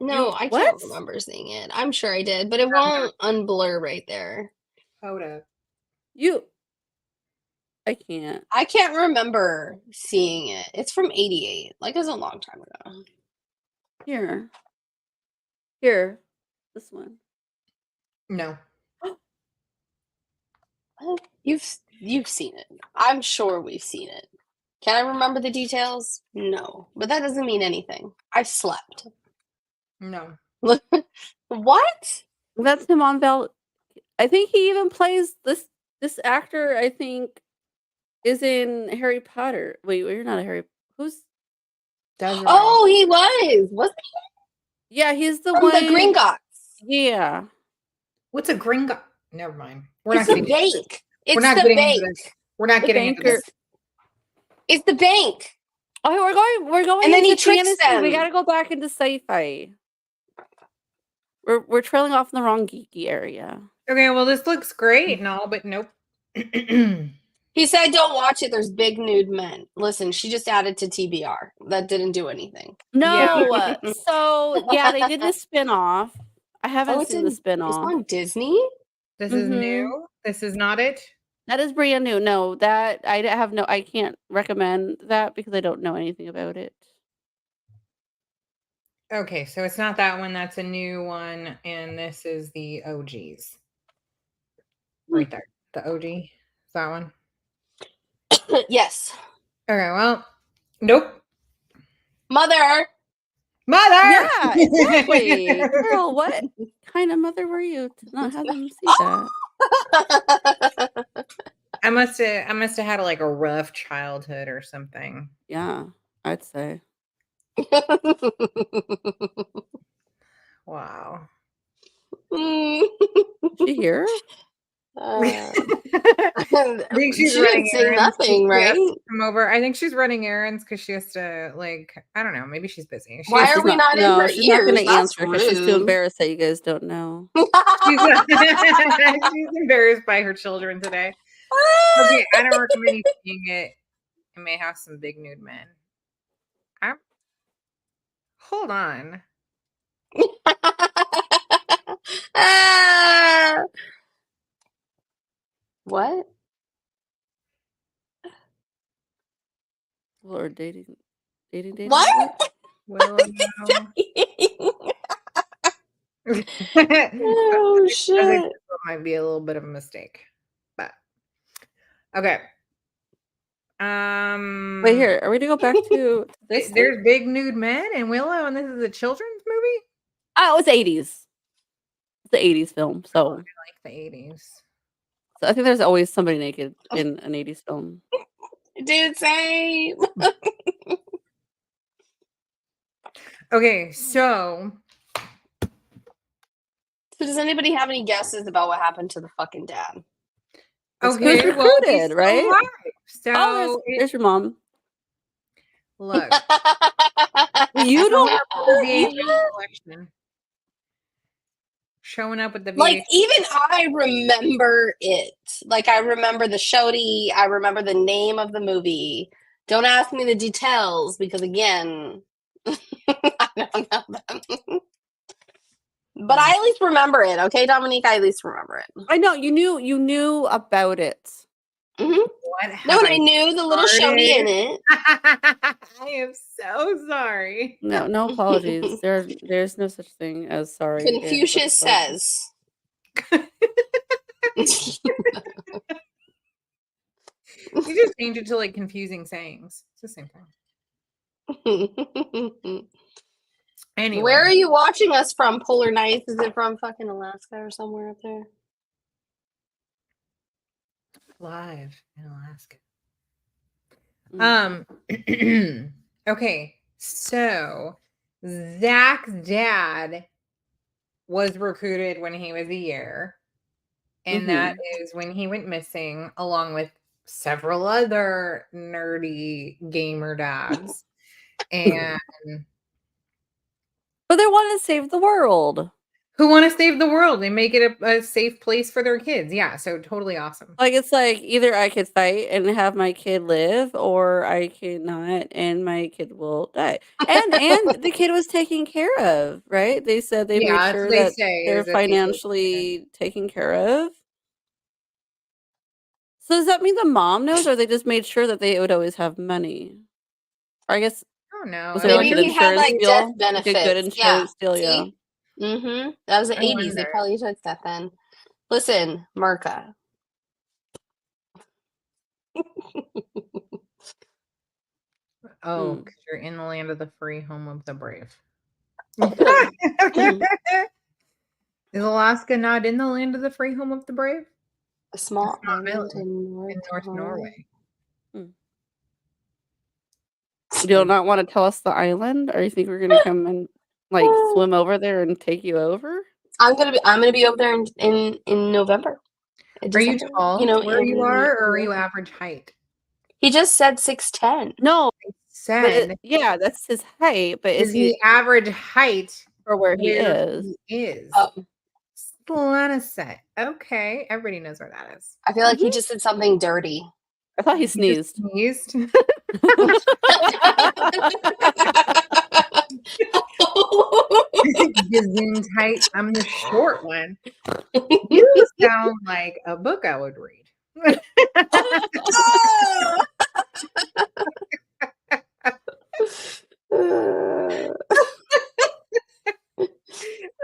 No, I can't remember seeing it. I'm sure I did, but it won't unblur right there. Hold up. I can't. I can't remember seeing it. It's from 88. Like, it was a long time ago. Here. This one. No. You've seen it. I'm sure we've seen it. Can I remember the details? No. But that doesn't mean anything. I've slept. No. What? That's him on Val. I think he even plays this actor, I think, is in Harry Potter. Wait, you're not a Harry. Who's? Desiree. Oh, he was. Wasn't he? Yeah, he's the From one. the Gringotts. Yeah. What's a Gringot? Never mind. It's the bank. We're not getting into this. We're not getting into this. It's the bank. Oh, we're going. And then he into tricks fantasy. them. We gotta go back into sci-fi. We're trailing off in the wrong geeky area. Okay, well, this looks great and all, but nope. He said, "Don't watch it. There's big nude men." Listen, she just added to TBR. That didn't do anything. No. So yeah, they did this spinoff. I haven't seen the spinoff. It's on Disney. This is new. This is not it. That is brand new. No, that I can't recommend that because I don't know anything about it. Okay, so it's not that one. That's a new one, and this is the OGs. Right there, the OG. Is that one? Yes. Okay. Well, nope. Mother. Yeah, exactly. Girl, what kind of mother were you to not have them see that? I must have had like a rough childhood or something. Yeah, I'd say. Wow. Is she here? I think she's she running didn't say errands. nothing, right? Come over. I think she's running errands because she has to, like, I don't know. Maybe she's busy. Why are we not in her she's ears? not going to That's answer because she's too rude. embarrassed that you guys don't know. She's embarrassed by her children today. Okay, I don't recommend you seeing it. It may have some big nude men. Hold on. What? Or dating. What? Well, Oh shit! I think this might be a little bit of a mistake, but okay. Wait, here. Are we to go back to this? There's big nude men and Willow, and this is a children's movie. Oh, it's 80s. It's the 80s film, so I like the 80s. So I think there's always somebody naked in an 80s film. Dude, same. Okay, so does anybody have any guesses about what happened to the fucking dad? Okay, well, recruited, right? Alive. So there's your mom. Look, you don't have the collection. Showing up with the like even I remember it. Like I remember the shorty. I remember the name of the movie. Don't ask me the details because again, I don't know them. But I at least remember it. Okay, Dominique, I at least remember it. I know you knew about it. Mm-hmm. No, and I knew the little shorty in it. I am so sorry. No apologies. There's no such thing as sorry. Confucius says. You just changed it to like confusing sayings. It's the same thing. Anyway. Where are you watching us from, Polar Nights? Is it from fucking Alaska or somewhere up there? Live in Alaska. Okay, so Zach's dad was recruited when he was a year, and that is when he went missing, along with several other nerdy gamer dads. And But they want to save the world. who want to save the world and make it a safe place for their kids. Yeah, so totally awesome. Like, it's like either I could fight and have my kid live, or I cannot and my kid will die. And the kid was taken care of, right? They said they made Yeah, that's sure what they that say they're is that they take care. financially taken care of. So does that mean the mom knows, or they just made sure that they would always have money? Or I guess, I don't know. was I there like Maybe an mean, he had insurance like death deal? Like a good benefits. Yeah. insurance deal, yeah. See? Mm-hmm. That was the I 80s. They wonder. probably took that then. Listen, Marka. Oh, Mm. because you're in the land of the free, home of the brave. Is Alaska not in the land of the free, home of the brave? A small Not island really. in In North Norway. You do not want to tell us the island, or you think we're gonna come and like swim over there and take you over? I'm gonna be over there in November. Are you December, tall you know, where you in are, or are you November. average height? He just said 6'10". No, but Said, yeah, that's his height. But is is he he average height for where he where is? he is? Oh, Set. Okay, everybody knows where that is. I feel like he just did something dirty. I thought he You just sneezed. sneezed. Gazoon tight. I'm the short one. You sound like a book I would read.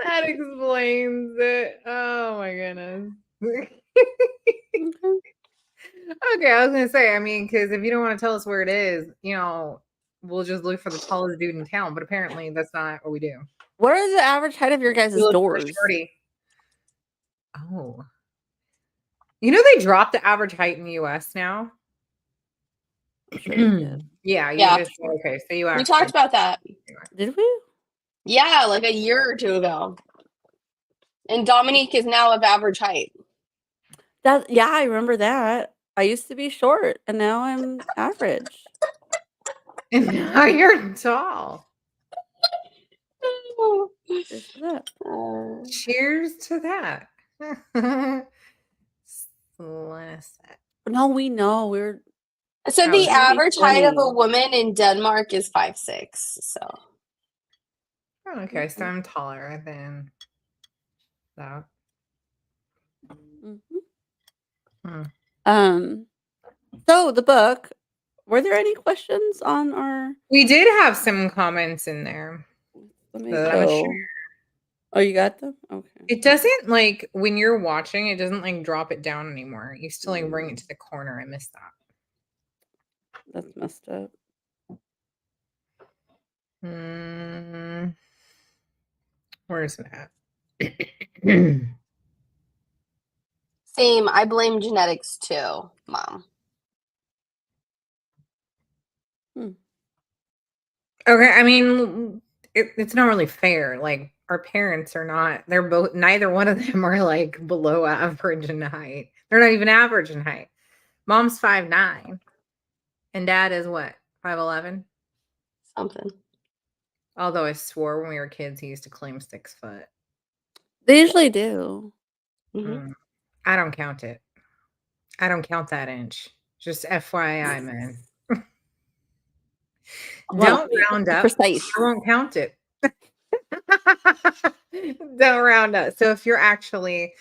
That explains it. Oh my goodness. Okay, I was gonna say, I mean, because if you don't want to tell us where it is, we'll just look for the tallest dude in town. But apparently, that's not what we do. What is the average height of your We guys' look for a doors? shorty. Oh, they dropped the average height in the U.S. now. I'm sure you did. Yeah, you Yeah. just okay. So you We actually talked about that. Did we? Yeah, like a year or two ago. And Dominique is now of average height. Yeah, I remember that. I used to be short, and now I'm average. And now you're tall. Cheers to that. Cheers to that. No, we know we're. So Oh, the yeah. average height of a 20. woman in Denmark is 5'6". So Oh, okay, so I'm taller than that. So the book. Were there any questions on our? We did have some comments in there. Let me that I'm go. sure. Oh, you got them? Okay. It doesn't like when you're watching, it doesn't like drop it down anymore. You still like bring it to the corner. I missed that. That's messed up. Where's that? same. I blame genetics too, Mom. Okay, I mean, it's not really fair. Like our parents are not. They're both. Neither one of them are like below average in height. They're not even average in height. Mom's 5'9", and Dad is what, 5'11". Something. Although I swore when we were kids he used to claim 6 foot. They usually do. I don't count it. I don't count that inch. Just FYI, man. Don't round up. Precise. I won't count it. Don't round up. So if you're actually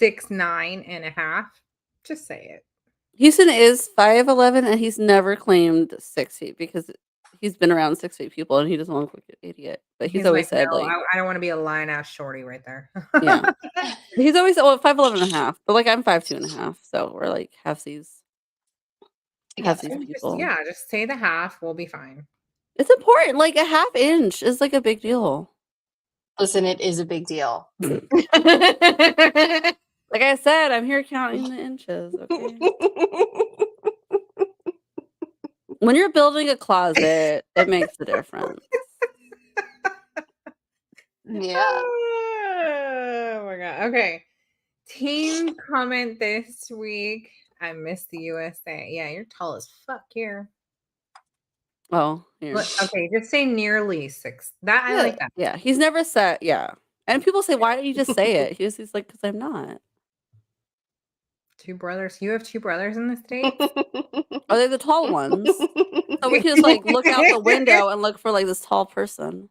6'9.5", just say it. Houston is 5'11", and he's never claimed 6 feet because he's been around 6 feet people and he doesn't look like an idiot. But he's always said, no, like, I don't want to be a lion ass shorty right there. yeah. He's always said, well, 5'11.5", but like I'm 5'2.5", so we're like halfsies. Halfsies people. Just say the half. We'll be fine. It's important. Like a half inch is like a big deal. Listen, it is a big deal. Like I said, I'm here counting the inches. Okay. When you're building a closet, it makes a difference. Yeah. Oh my god. Okay. Team comment this week. I miss the USA. Yeah, you're tall as fuck here. Oh, here. Okay, just say nearly 6. That I like that. Yeah, he's never said, yeah. And people say, why don't you just say it? He's like, because I'm not. 2 brothers. You have 2 brothers in the States? Are they the tall ones? So we can just like look out the window and look for like this tall person.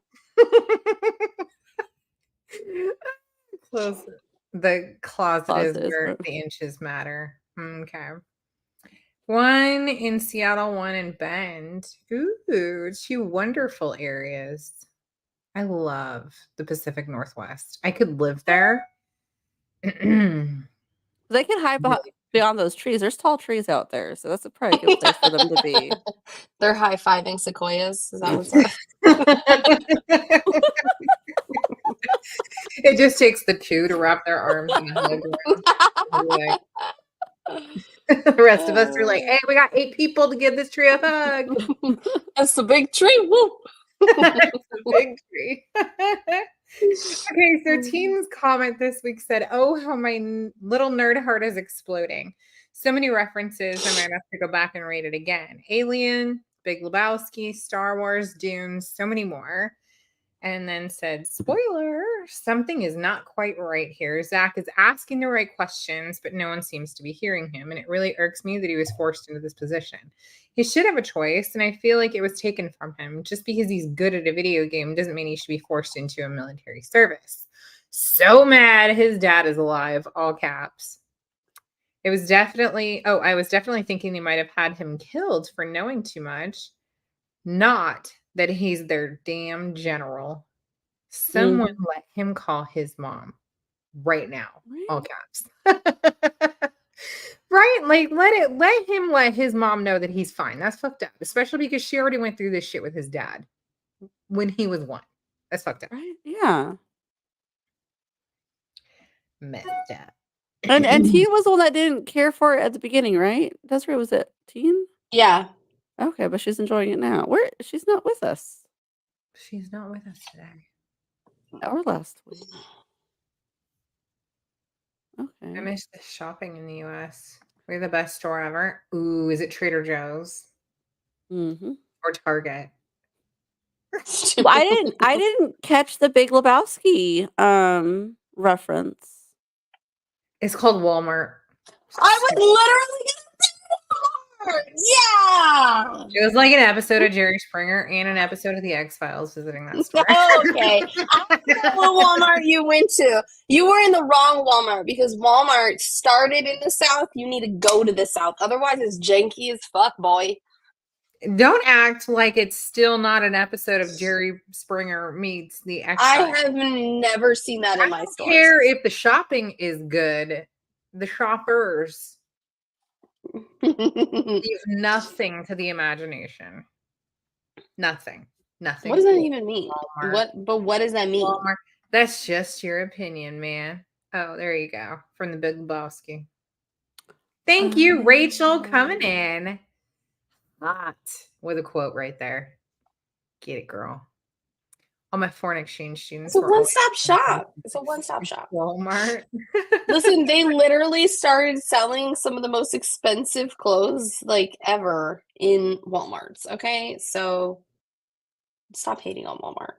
Close. The closet is Closet is where where- the inches matter. Okay. 1 in Seattle, 1 in Bend. Ooh, 2 wonderful areas. I love the Pacific Northwest. I could live there. They can hide beyond those trees. There's tall trees out there, so that's a pretty good place for them to be. They're high-fiving sequoias. Is that what's up? It just takes the 2 to wrap their arms in a hug around. The rest of us are like, hey, we got 8 people to give this tree a hug. That's the big tree. Woo! It's a big tree. Okay, so Teen's comment this week said, oh, how my little nerd heart is exploding. So many references, I might have to go back and read it again. Alien, Big Lebowski, Star Wars, Dune, so many more. And then said, spoiler, something is not quite right here. Zack is asking the right questions, but no one seems to be hearing him. And it really irks me that he was forced into this position. He should have a choice, and I feel like it was taken from him. Just because he's good at a video game doesn't mean he should be forced into a military service. So mad his dad is alive, all caps. I was definitely thinking they might have had him killed for knowing too much. Not that he's their damn general. Someone let him call his mom right now. All caps. Right? Like let his mom know that he's fine. That's fucked up. Especially because she already went through this shit with his dad when he was 1. That's fucked up. Right? Yeah. Messed up. And Teen was the one that didn't care for it at the beginning, right? That's where was it? Teen? Yeah. Okay, but she's enjoying it now. Where she's not with us. She's not with us today. Or last week. I Okay. miss the shopping in the US. We're the best store ever. Ooh, is it Trader Joe's Mm-hmm. or Target? Well, I didn't catch the Big Lebowski reference. It's called Walmart. I was literally gonna say Walmart. Yeah. It was like an episode of Jerry Springer and an episode of The X-Files visiting that store. Oh, okay. I don't know what Walmart you went to. You were in the wrong Walmart because Walmart started in the South. You need to go to the South. Otherwise, it's janky as fuck, boy. Don't act like it's still not an episode of Jerry Springer meets The X-Files. I have never seen that in my stores. I don't care if the shopping is good. The shoppers leave nothing to the imagination. Nothing. What does that even mean? Walmart. What does that mean? Walmart. That's just your opinion, man. Oh, there you go. From the Big Lebowski. Thank you, Rachel, coming in. Hot. With a quote right there. Get it, girl. All my foreign exchange students. It's a one-stop shop. It's a one-stop shop. Walmart. Listen, they literally started selling some of the most expensive clothes like ever in Walmarts. Okay, so stop hating on Walmart.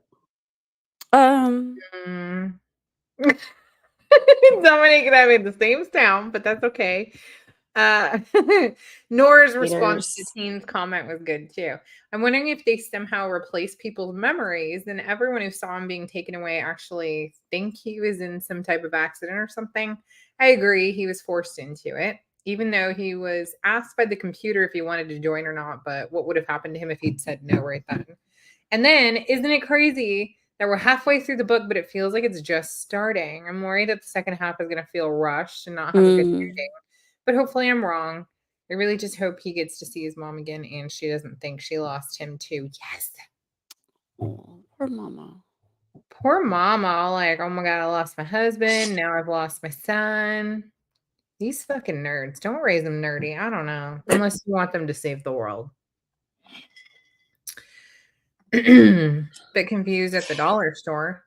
Dominic and I made the same sound, but that's okay. Nora's response to Teen's comment was good too. I'm wondering if they somehow replace people's memories and everyone who saw him being taken away actually think he was in some type of accident or something. I agree, he was forced into it, even though he was asked by the computer if he wanted to join or not, but what would have happened to him if he'd said no right then? And then, isn't it crazy that we're halfway through the book, but it feels like it's just starting? I'm worried that the second half is going to feel rushed and not have a good ending. But hopefully I'm wrong. I really just hope he gets to see his mom again and she doesn't think she lost him too. Yes. Oh, poor mama. Poor mama. Like, oh my God, I lost my husband. Now I've lost my son. These fucking nerds. Don't raise them nerdy. I don't know. Unless you want them to save the world. Bit confused at the dollar store.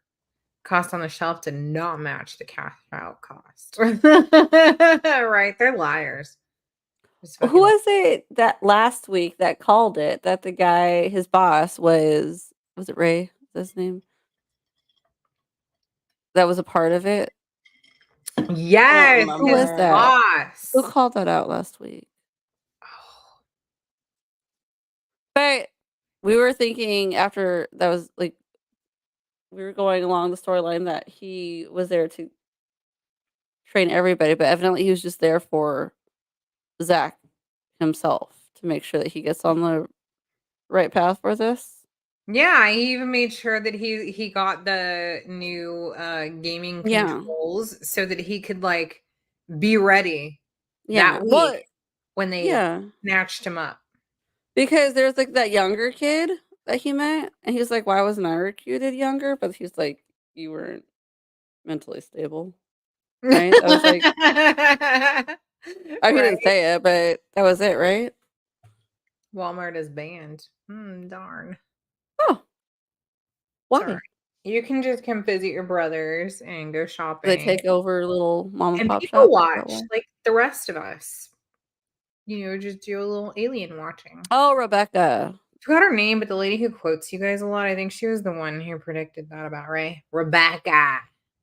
Cost on the shelf did not match the cash out cost. Right, they're liars. Just Who fucking was it that last week that called it? That the guy, his boss was it Ray? Was his name? That was a part of it. yes, Who his was remember. that? Who boss. called that out last week? But we were thinking after that was like we were going along the storyline that he was there to train everybody, but evidently he was just there for Zack himself to make sure that he gets on the right path for this. Yeah, he even made sure that he got the new gaming Yeah. controls so that he could like be ready Yeah. that week Well, when they yeah. snatched him up. Because there's like that younger kid that he met, and he was like, "Why wasn't I recruited younger?" But he's like, "You weren't mentally stable." Right? That was like he Right. didn't say it, but that was it, right? Walmart is banned. Darn. Oh, why? Sorry. You can just come visit your brothers and go They shopping. take over little mom and And pop people shop. watch like the rest of us. Just do a little alien watching. Oh, Rebecca. I forgot her name, but the lady who quotes you guys a lot, I think she was the one who predicted that about Ray. Rebecca.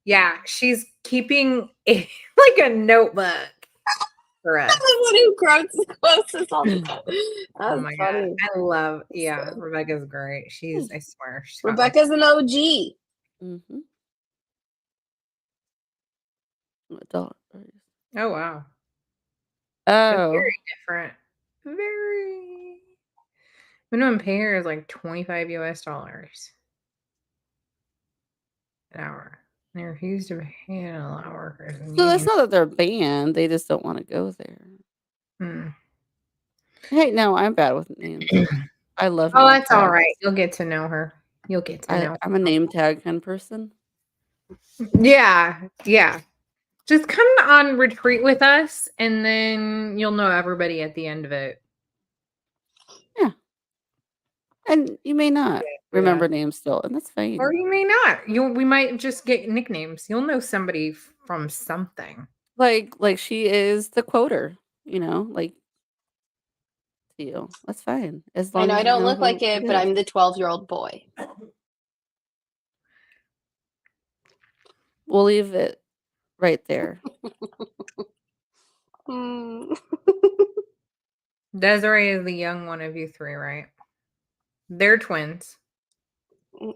Yeah, she's keeping like a notebook for us. The one who quotes us all the time. Oh That's my funny. god. I love, Rebecca's great. I swear. She's got, like, Rebecca's an OG. Mm-hmm. Adult. oh wow. That's Oh, very different. Very minimum pay here is like $25 US an hour. They refuse to pay and allow workers in so that's union. not that they're banned. They just don't want to go there. Hmm. Hey, no, I'm bad with names. I love Oh, name that's all tags. right. You'll get to know her. You'll get to know. I'm a name tag kind of person. Yeah, yeah. Just come on retreat with us, and then you'll know everybody at the end of it. Yeah. And you may not remember names still, and that's fine. Or you may not. We might just get nicknames. You'll know somebody from something. Like she is the quoter, like to you. That's fine. As I long know as I you don't know look who like it, but is. I'm the 12-year-old boy. We'll leave it right there. Hmm. Desiree is the young one of you three, right? They're twins. Right,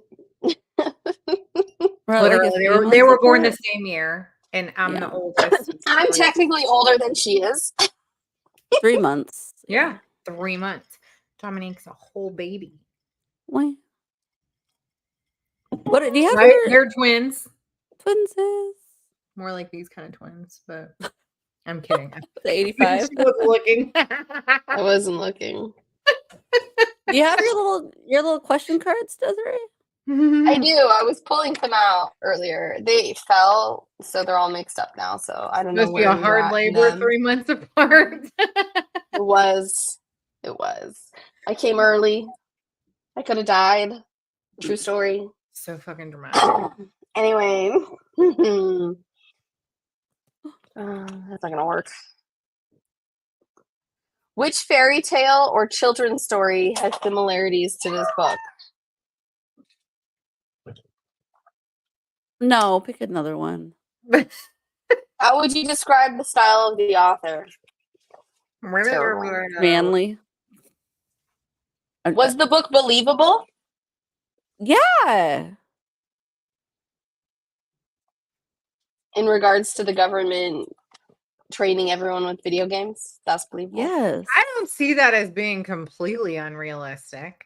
like a Literally, few they months were born the apart. same year, and I'm the Yeah. oldest. I'm technically older than she is. 3 months. Yeah, 3 months. Dominique's a whole baby. Why? What do you have Right? your They're twins. twinses? More like these kind of twins, but I'm kidding. The 85. She was looking. I wasn't looking. Do you have your little question cards, Desiree? I do. I was pulling them out earlier. They fell, so they're all mixed up now. So I don't know Must be where a you're hard at in labor them. 3 months apart. It was. I came early. I could have died. True story. So fucking dramatic. Anyway. That's not gonna work. Which fairy tale or children's story has similarities to this book? No, pick another one. How would you describe the style of the author? Manly. Was the book believable Yeah. in regards to the government training everyone with video games? That's believable. Yes. I don't see that as being completely unrealistic.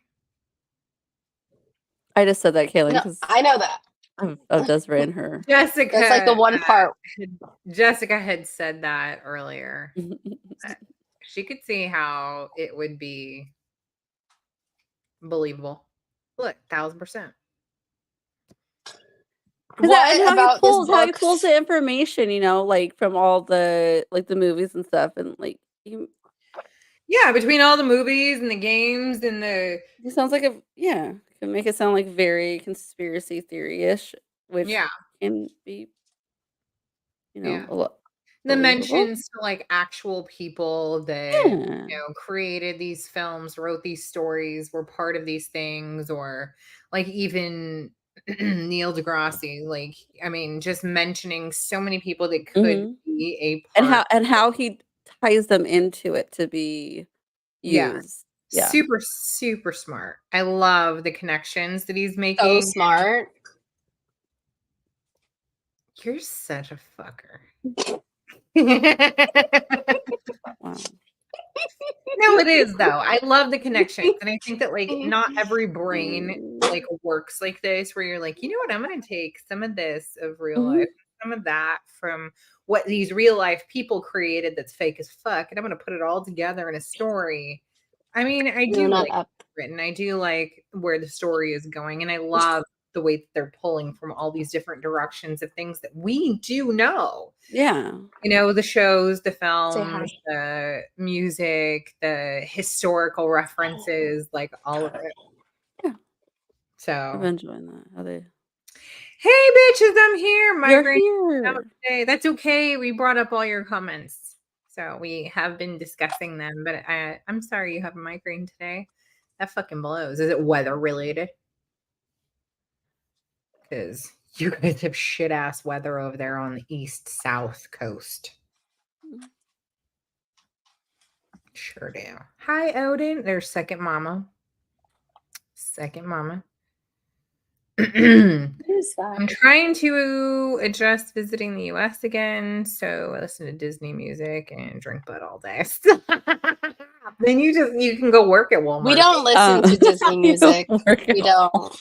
I just said that, Kaylin, No, because I know that. of Desiree and her. Jessica. That's like the one part. Jessica had said that earlier. She could see how it would be believable. Look, 1000%. What about this book? How he pulls the information, like from all the the movies and stuff, and Yeah, between all the movies and the games and the he sounds like can make it sound like very conspiracy theory-ish, which can be, a lot. the believable. mentions to like actual people that Yeah. created these films, wrote these stories, were part of these things, or like even Neil deGrasse. Like, I mean, just mentioning so many people that could Mhm. be a And part. how he ties them into it to be Yeah, used. Yeah. super, super smart. I love the connections that he's So making. smart. You're such a fucker. Wow. No, it is though. I love the connections, and I think that like not every brain like works like this, where you're like, you know what, I'm gonna take some of this of real Mhm. life, some of that from what these real life people created that's fake as fuck, and I'm gonna put it all together in a story. I mean, I You're do not like up. written. I do like where the story is going, and I love the way that they're pulling from all these different directions of things that we do know. Yeah. The shows, the Say hi. films, the music, the historical references, like all of it. Yeah. I'm So, enjoying that. How they hey, bitches, I'm here. You're Migraine out here. today. That's okay. We brought up all your comments. So we have been discussing them, but I'm sorry you have a migraine today. That fucking blows. Is it weather related? Because you guys have shit ass weather over there on the east south coast. Sure do. Hi, Odin. There's second mama. Second mama. Who's that? I'm trying to adjust visiting the US again, so I listen to Disney music and drink Bud all day. Then you can go work at Walmart. We don't listen to Disney music. We don't.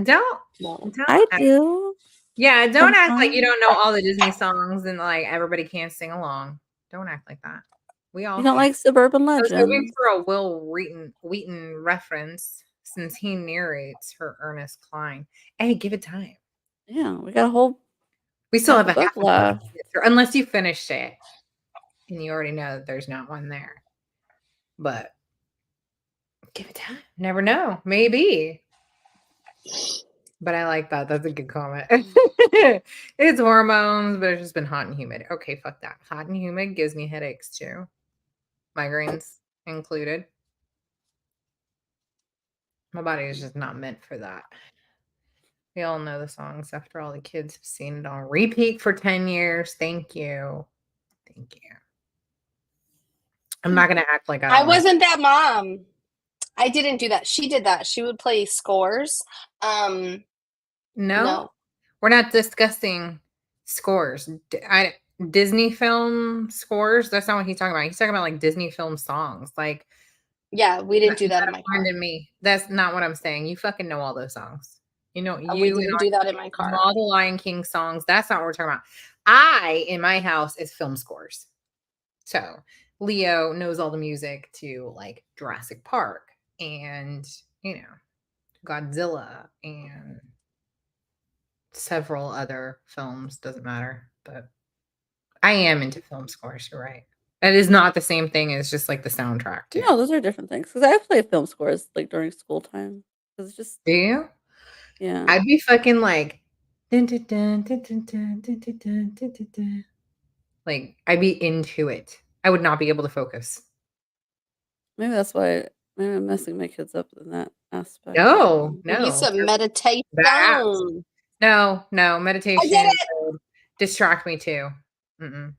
Don't I act- do. Yeah, don't act like you Sometimes. don't know all the Disney songs and like everybody can't sing along. Don't act like that. We all You don't can. like Suburban I was hoping Legends. for a Will Wheaton reference since he narrates her Ernest Cline. Hey, give it time. Yeah, we got a whole We still have a book half a book left. to get through, unless you finished it and you already know that there's not one there. But give it time. Never know. Maybe. But I like that. That's a good comment. It's hormones, but it's just been hot and humid. Okay, fuck that. Hot and humid gives me headaches too. Migraines included. My body is just not meant for that. We all know the songs after all the kids have seen it on repeat for 10 years. Thank you. Thank you. I'm not going to act like I I don't know. wasn't that mom. I didn't do that. She did that. She would play scores. No. We're not discussing scores. Disney film scores. That's not what he's talking about. He's talking about like Disney film songs. Like, Yeah, we didn't do that in my car. Pardon me. That's not what I'm saying. You fucking know all those songs. You know, We didn't do that in my car. all the Lion King songs. That's not what we're talking about. I, in my house, is film scores. So Leo knows all the music to like Jurassic Park and, Godzilla and several other films. Doesn't matter. But I am into film scores. You're right. That is not the same thing as just like the soundtrack, too. No, those are different things. Because I play film scores like during school time. Because it's just Do you? yeah. I'd be fucking like, dun, dun, dun, dun, dun, dun, dun, dun, dun, dun, dun, dun. Like I'd be into it. I would not be able to focus. Maybe that's why I'm messing my kids up in that aspect. No, We need no. some meditation. Badass. No, meditation I did it. would distract me too. Mm-mm.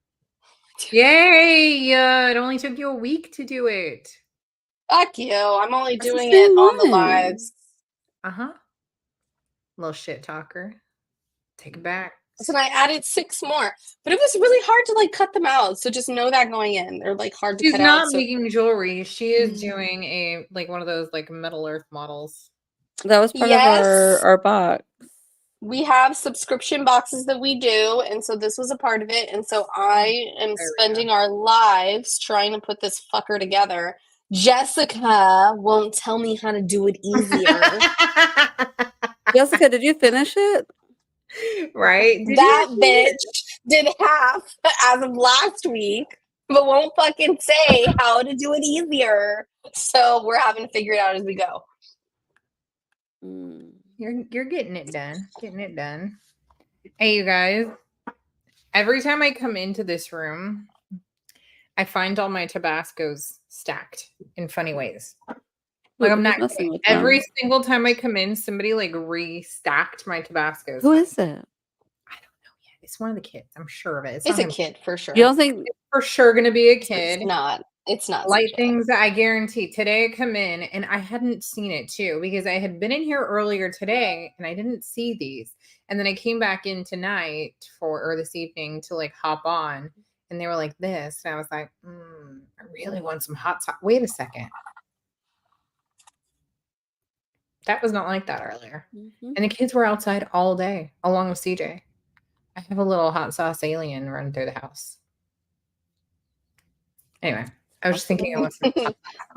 Yay! It only took you a week to do it. Fuck you. I'm only That's the doing same it on the one. lives. Uh-huh. Little shit talker. Take it back. So I added 6 more. But it was really hard to like cut them out. So just know that going in. They're like hard to She's cut not out. So making jewelry. She is doing a like one of those like Metal Earth models. That was part of our box. We have subscription boxes that we do, and so this was a part of it. And so I am spending our lives trying to put this fucker together. Jessica won't tell me how to do it easier. Jessica, did you finish it? Right? That bitch did half as of last week, but won't fucking say how to do it easier. So we're having to figure it out as we go. You're getting it done. Getting it done. Hey, you guys. Every time I come into this room, I find all my Tabascos stacked in funny ways. Like, I'm Who's not messing kidding. with Every them? single time I come in, somebody like restacked my Tabascos. Who is it? I don't know yet. It's one of the kids. I'm sure of it. It's not a gonna- kid for sure. You don't think? It's for sure going to be a kid. It's not Light CJ. things, I guarantee. Today I come in and I hadn't seen it too because I had been in here earlier today and I didn't see these. And then I came back in tonight or this evening to like hop on and they were like this. And I was like, I really want some hot sauce. Wait a second. That was not like that earlier. Mhm. And the kids were outside all day along with CJ. I have a little hot sauce alien running through the house. Anyway, I was just thinking it was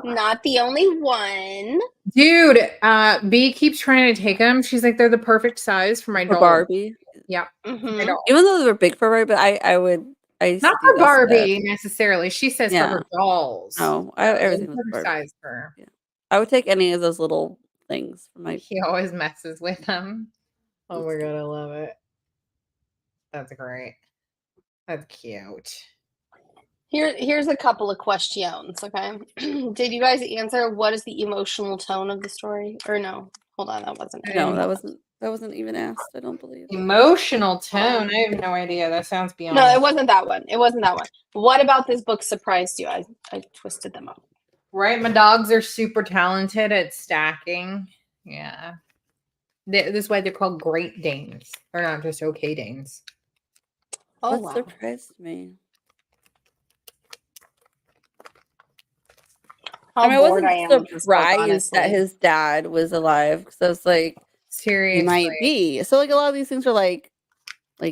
Not the only one. dude. B keeps trying to take them. She's like, they're the perfect size for my For doll. Barbie. Yeah, Mhm. my doll. Even though they're big for Barbie, but I used Not to do for this Barbie necessarily. She says Yeah. for her dolls. Oh, They're everything was perfect Barbie. size for her. Yeah. I would take any of those little things for my. He always messes with them. Oh my That's god, I love it. That's great. That's cute. Here's a couple of questions, okay? Did you guys answer what is the emotional tone of the story? Or no? Hold on, that wasn't it. No, that wasn't even asked. I don't believe. Emotional tone. I have no idea. That sounds beyond. No, it wasn't that one. It wasn't that one. What about this book surprised you? I twisted them up. Right, my dogs are super talented at stacking. Yeah. This is why they're called Great Danes. They're not just okay Danes. Oh That wow. surprised me. How I mean, I bored wasn't I am with this book, surprised that honestly. his dad was alive because I was like, Seriously. he might be. So like a lot of these things are like,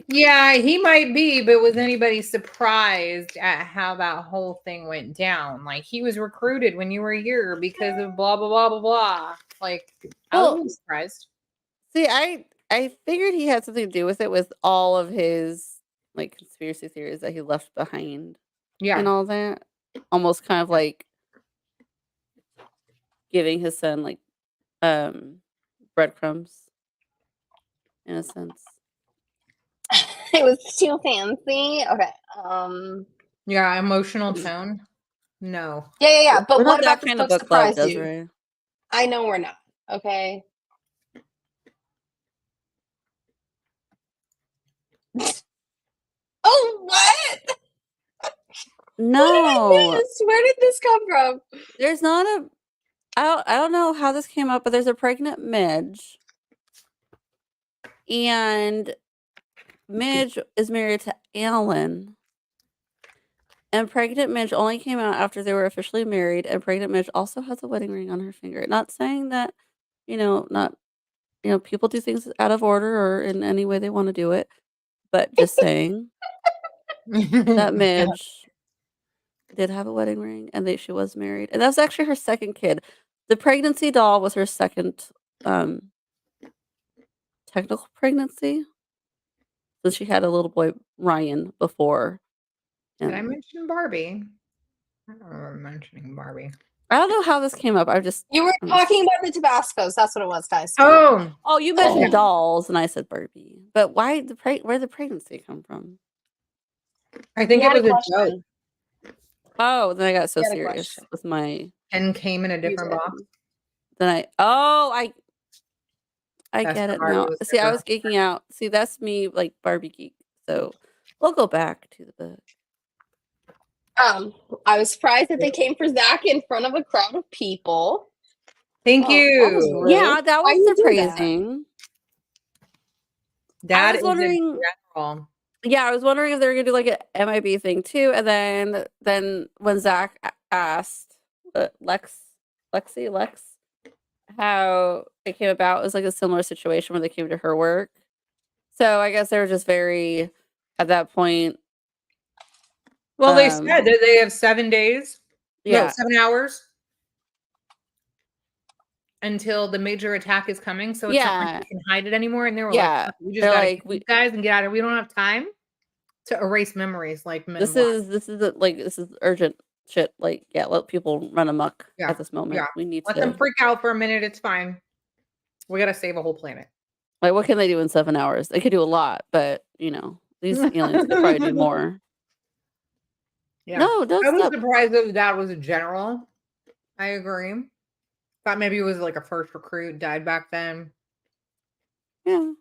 yeah, he might be, but was anybody surprised at how that whole thing went down? Like he was recruited when you were here because of blah blah blah blah blah. Like I Well, wasn't surprised. see, I figured he had something to do with it with all of his like conspiracy theories that he left behind Yeah. and all that. Almost kind of like giving his son like breadcrumbs in a sense. It was too fancy. Okay. Yeah, emotional tone. No. Yeah. But We're what not about that this kind of book book club, surprised you? Desiree. I know we're not. Okay. Oh, what? No, What is this? Where did this come from? there's not a. I don't know how this came up, but there's a pregnant Midge, and Midge is married to Alan. And pregnant Midge only came out after they were officially married, and pregnant Midge also has a wedding ring on her finger. Not saying that, people do things out of order or in any way they want to do it, but just saying that Midge did have a wedding ring and she was married. And that was actually her second kid. The pregnancy doll was her second technical pregnancy. So she had a little boy, Ryan, before. Did I mention Barbie? I don't remember mentioning Barbie. I don't know how this came up. You were talking about the Tabascos. That's what it was, guys. Oh, you mentioned yeah. dolls, and I said Barbie. But where did the pregnancy come from? I think You it had was a a question. joke. Oh, then I got so You had a serious question. with my. And came in a different did. box. Then I That's get it Barbie now. was See, I different. was geeking out. See, that's me, like Barbie geek. So we'll go back to the book. I was surprised that they came for Zack in front of a crowd of people. Thank Oh, that was you. rude. Yeah, that Why was you do that? surprising. That was is wondering- in general. Yeah, I was wondering if they were gonna do like an MIB thing too, and then when Zach asked Lex how it came about, it was like a similar situation where they came to her work. So I guess they were just very at that point. Well, they said that they have 7 days. Yeah, No, 7 hours until the major attack is coming. So it's not like you can hide it anymore. And they were like, we just gotta like get these guys and get out of. We don't have time to erase memories like Men in this Black. is urgent shit. Like, let people run amok at this moment. Yeah. We need Let to them freak out for a minute. It's fine. We gotta save a whole planet. Like, what can they do in 7 hours? They could do a lot, but These aliens could probably do more. Yeah. No, don't I was stop. surprised that his dad was a general. I agree. Thought maybe he was like a first recruit, died back then. Yeah.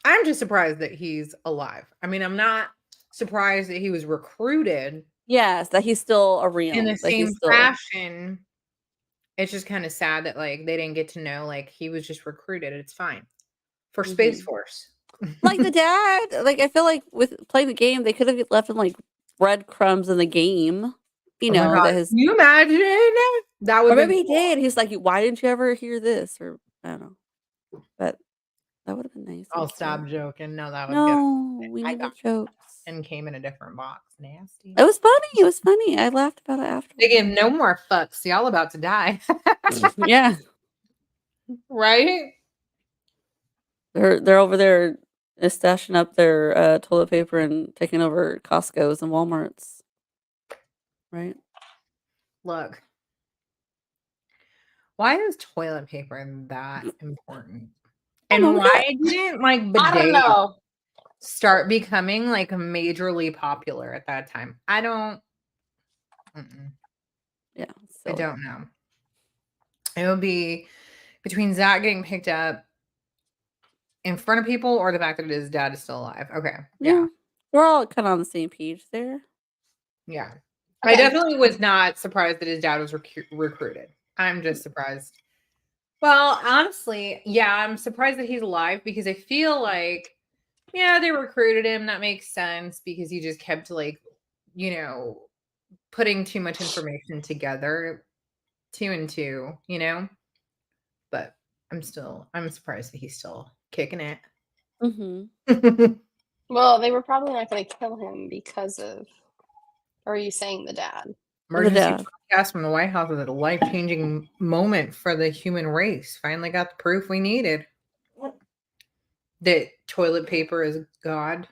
I'm just surprised that he's alive. I mean, I'm not surprised that he was recruited Yes, that he's still a real. in the That same he's still. fashion. It's just kind of sad that like they didn't get to know like he was just recruited. It's fine for Space Force. Like the dad, like I feel like with playing the game, they could have left him like breadcrumbs in the game. You Oh my know God. that his. Can you imagine? That would. Or maybe he did. He's like, why didn't you ever hear this? Or I don't know. But that would have been nice. I'll stop joking. No, that would No, we I need the got jokes. and came in a different box. Nasty. It was funny. It was funny. I laughed about it after. They gave no more fucks. Y'all about to die. Yeah. Right? They're over there stashing up their toilet paper and taking over Costco's and Walmart's. Right? Look. Why is toilet paper that important? And why didn't like I don't bidets know. start becoming like majorly popular at that time? I don't. Yeah. I don't know. It would be between Zack getting picked up in front of people or the fact that his dad is still alive. Okay. Yeah. We're all kind of on the same page there. Yeah. Okay. I definitely was not surprised that his dad was recruited. I'm just surprised. Well, honestly, yeah, I'm surprised that he's alive because I feel like, yeah, they recruited him. That makes sense because he just kept like, you know, putting too much information together, 2 and 2, you know. But I'm surprised that he's still kicking it. Mm-hmm. Well, they were probably not going to kill him because of. Or are you saying the dad? Emergency podcast from the White House was a life-changing moment for the human race. Finally got the proof we needed. That toilet paper is God.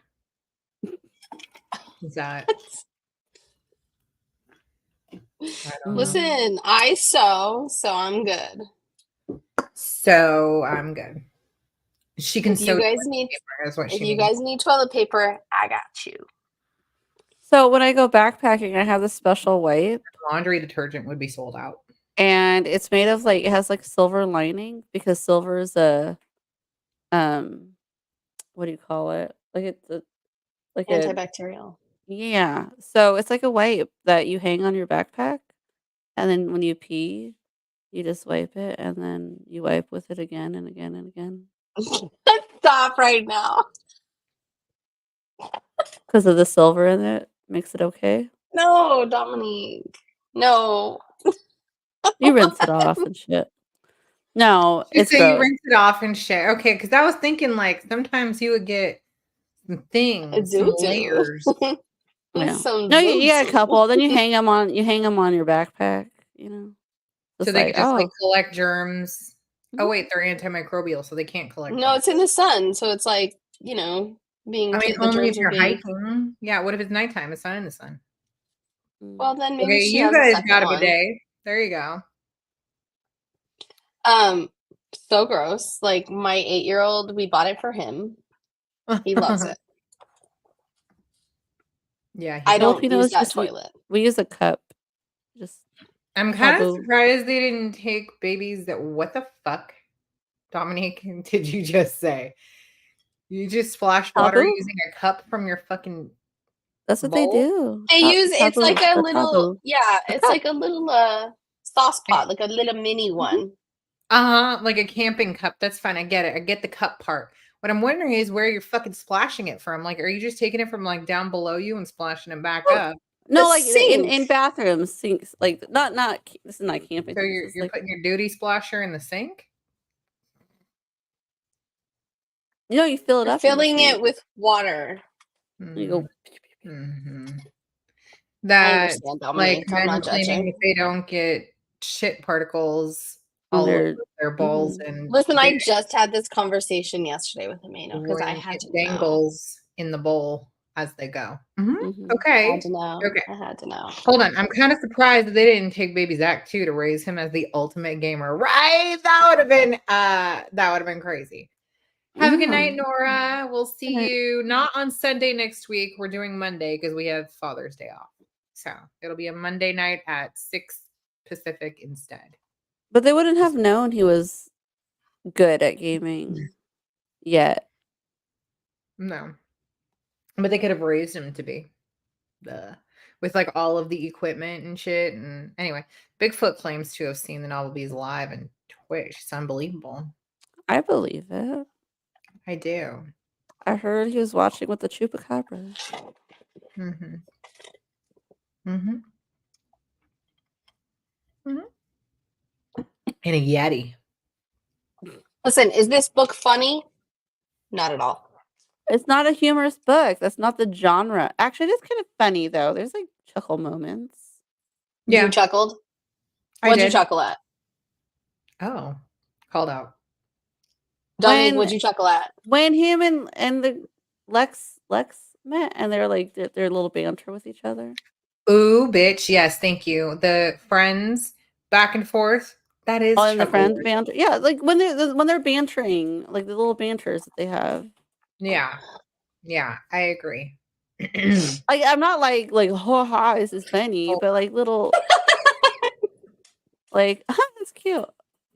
Is that? Listen, I sew, so I'm good. So I'm good. She can sew. You guys need. If you guys need toilet paper, I got you. So when I go backpacking, I have this special wipe. Laundry detergent would be sold out. And it's made of like, it has like silver lining because silver is a, what do you call it? Like it's a, like antibacterial. Yeah. So it's like a wipe that you hang on your backpack. And then when you pee, you just wipe it and then you wipe with it again and again and again. Stop right now. Because of the silver in it makes it okay. No, Dominique. No. You rinse it off and shit. No, it's so gross. you rinse it off and shit. Okay, because I was thinking like sometimes you would get some things, some layers. Yeah. No, you get a couple. Then you hang them on your backpack. You know, so they could just like collect germs. Oh wait, they're antimicrobial, so they can't collect. No, it's in the sun, so it's like, you know, being. I mean, only if you're hiking. Yeah. What if it's nighttime? It's not in the sun. Well, then maybe okay, you guys got a bidet. There you go. So gross. Like my 8-year-old, we bought it for him. He loves it. Yeah, I don't use that toilet. We use a cup. I'm kind of surprised they didn't take babies that. What the fuck, Dominique? Did you just say? You just splash water using a cup from your fucking. That's what they do. They use it's like a little it's like a little sauce pot, like a little mini one. Like a camping cup. That's fine. I get it. I get the cup part. What I'm wondering is where you're fucking splashing it from. Like, are you just taking it from like down below you and splashing it back up? No, like in bathrooms, sinks. Like not. This is not camping. So you're putting your duty splasher in the sink. You know, you fill it up. Filling it with water. You go. That like men claiming if they don't get shit particles all over their balls and listen, I just had this conversation yesterday with Amino because I had to dangles in the bowl as they go. Okay. I had to know. Okay. I had to know. Hold on. I'm kind of surprised that they didn't take baby Zack too to raise him as the ultimate gamer. Right? That would have been crazy. Have a good Yeah. night, Nora. We'll see Good night. you not on Sunday next week. We're doing Monday because we have Father's Day off. So it'll be a Monday night at 6 Pacific instead. But they wouldn't have known he was good at gaming yet. No. But they could have raised him to be. With like all of the equipment and shit. And anyway, Bigfoot claims to have seen the Novelbees live and Twitch. It's unbelievable. I believe it. I do. I heard he was watching with the chupacabras. Mm-hmm. Mm-hmm. Mm-hmm. And a Yeti. Listen, is this book funny? Not at all. It's not a humorous book. That's not the genre. Actually, it is kind of funny though. There's like chuckle moments. Yeah. You chuckled? I What'd you did. chuckle at? Oh, called out. Dominique, When- what'd you chuckle at? When him and the Lex met and they're like their little banter with each other. Ooh, bitch. Yes, thank you. The friends back and forth. That is Oh, and the friends chuckle-worthy. banter. Yeah, like when they're bantering, like the little banters that they have. Yeah. Yeah, I agree. Like I'm not like ha ha, this is funny, Oh. but like little like that's cute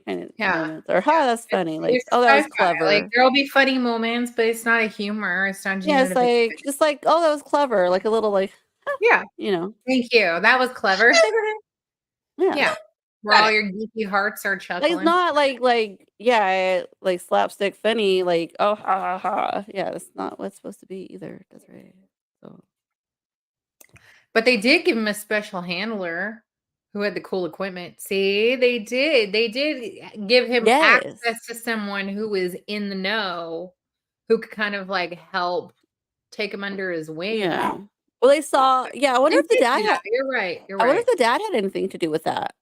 kind of Yeah. moments, or that's funny. Like It's oh, that was sci-fi. clever. Like there'll be funny moments, but it's not a humor. It's not Yeah, it's genuine. like just like oh, that was clever. Like a little like Yeah. you know. Thank you. That was clever. Yeah. Yeah. Where all your geeky hearts are Like chuckling. it's not like yeah, like slapstick funny, like oh ha ha ha. Yeah, that's not what it's supposed to be either. That's right. So But they did give him a special handler who had the cool equipment. See, they did. They did give him yes. access to someone who was in the know, who could kind of like help take him under his wing. Yeah. Well, they saw. Yeah, I wonder if the They did dad. do that. You're right. You're I wonder right. if the dad had anything to do with that.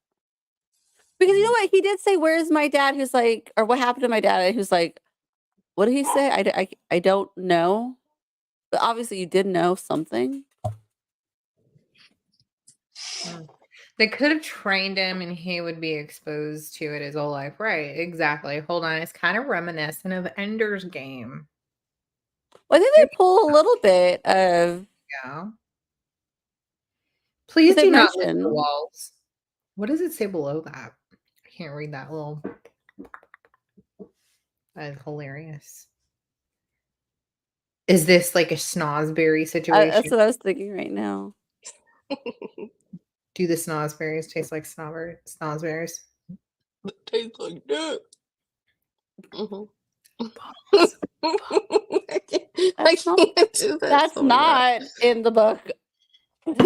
Because you know what he did say, "Where's my dad?" Who's like, or what happened to my dad? And who's like, what did he say? I don't know. But obviously, you did know something. They could have trained him and he would be exposed to it his whole life. Right. Exactly. Hold on. It's kind of reminiscent of Ender's Game. Well, I think they pull a little bit of. Yeah. Please they do not lick the mention- walls. What does it say below that? I can't read that little. That is hilarious. Is this like a snozberry situation? That's what I was thinking right now. Do the snozberries taste like snozberries? It tastes like that. I can't do this. That's Oh my God. not in the book. At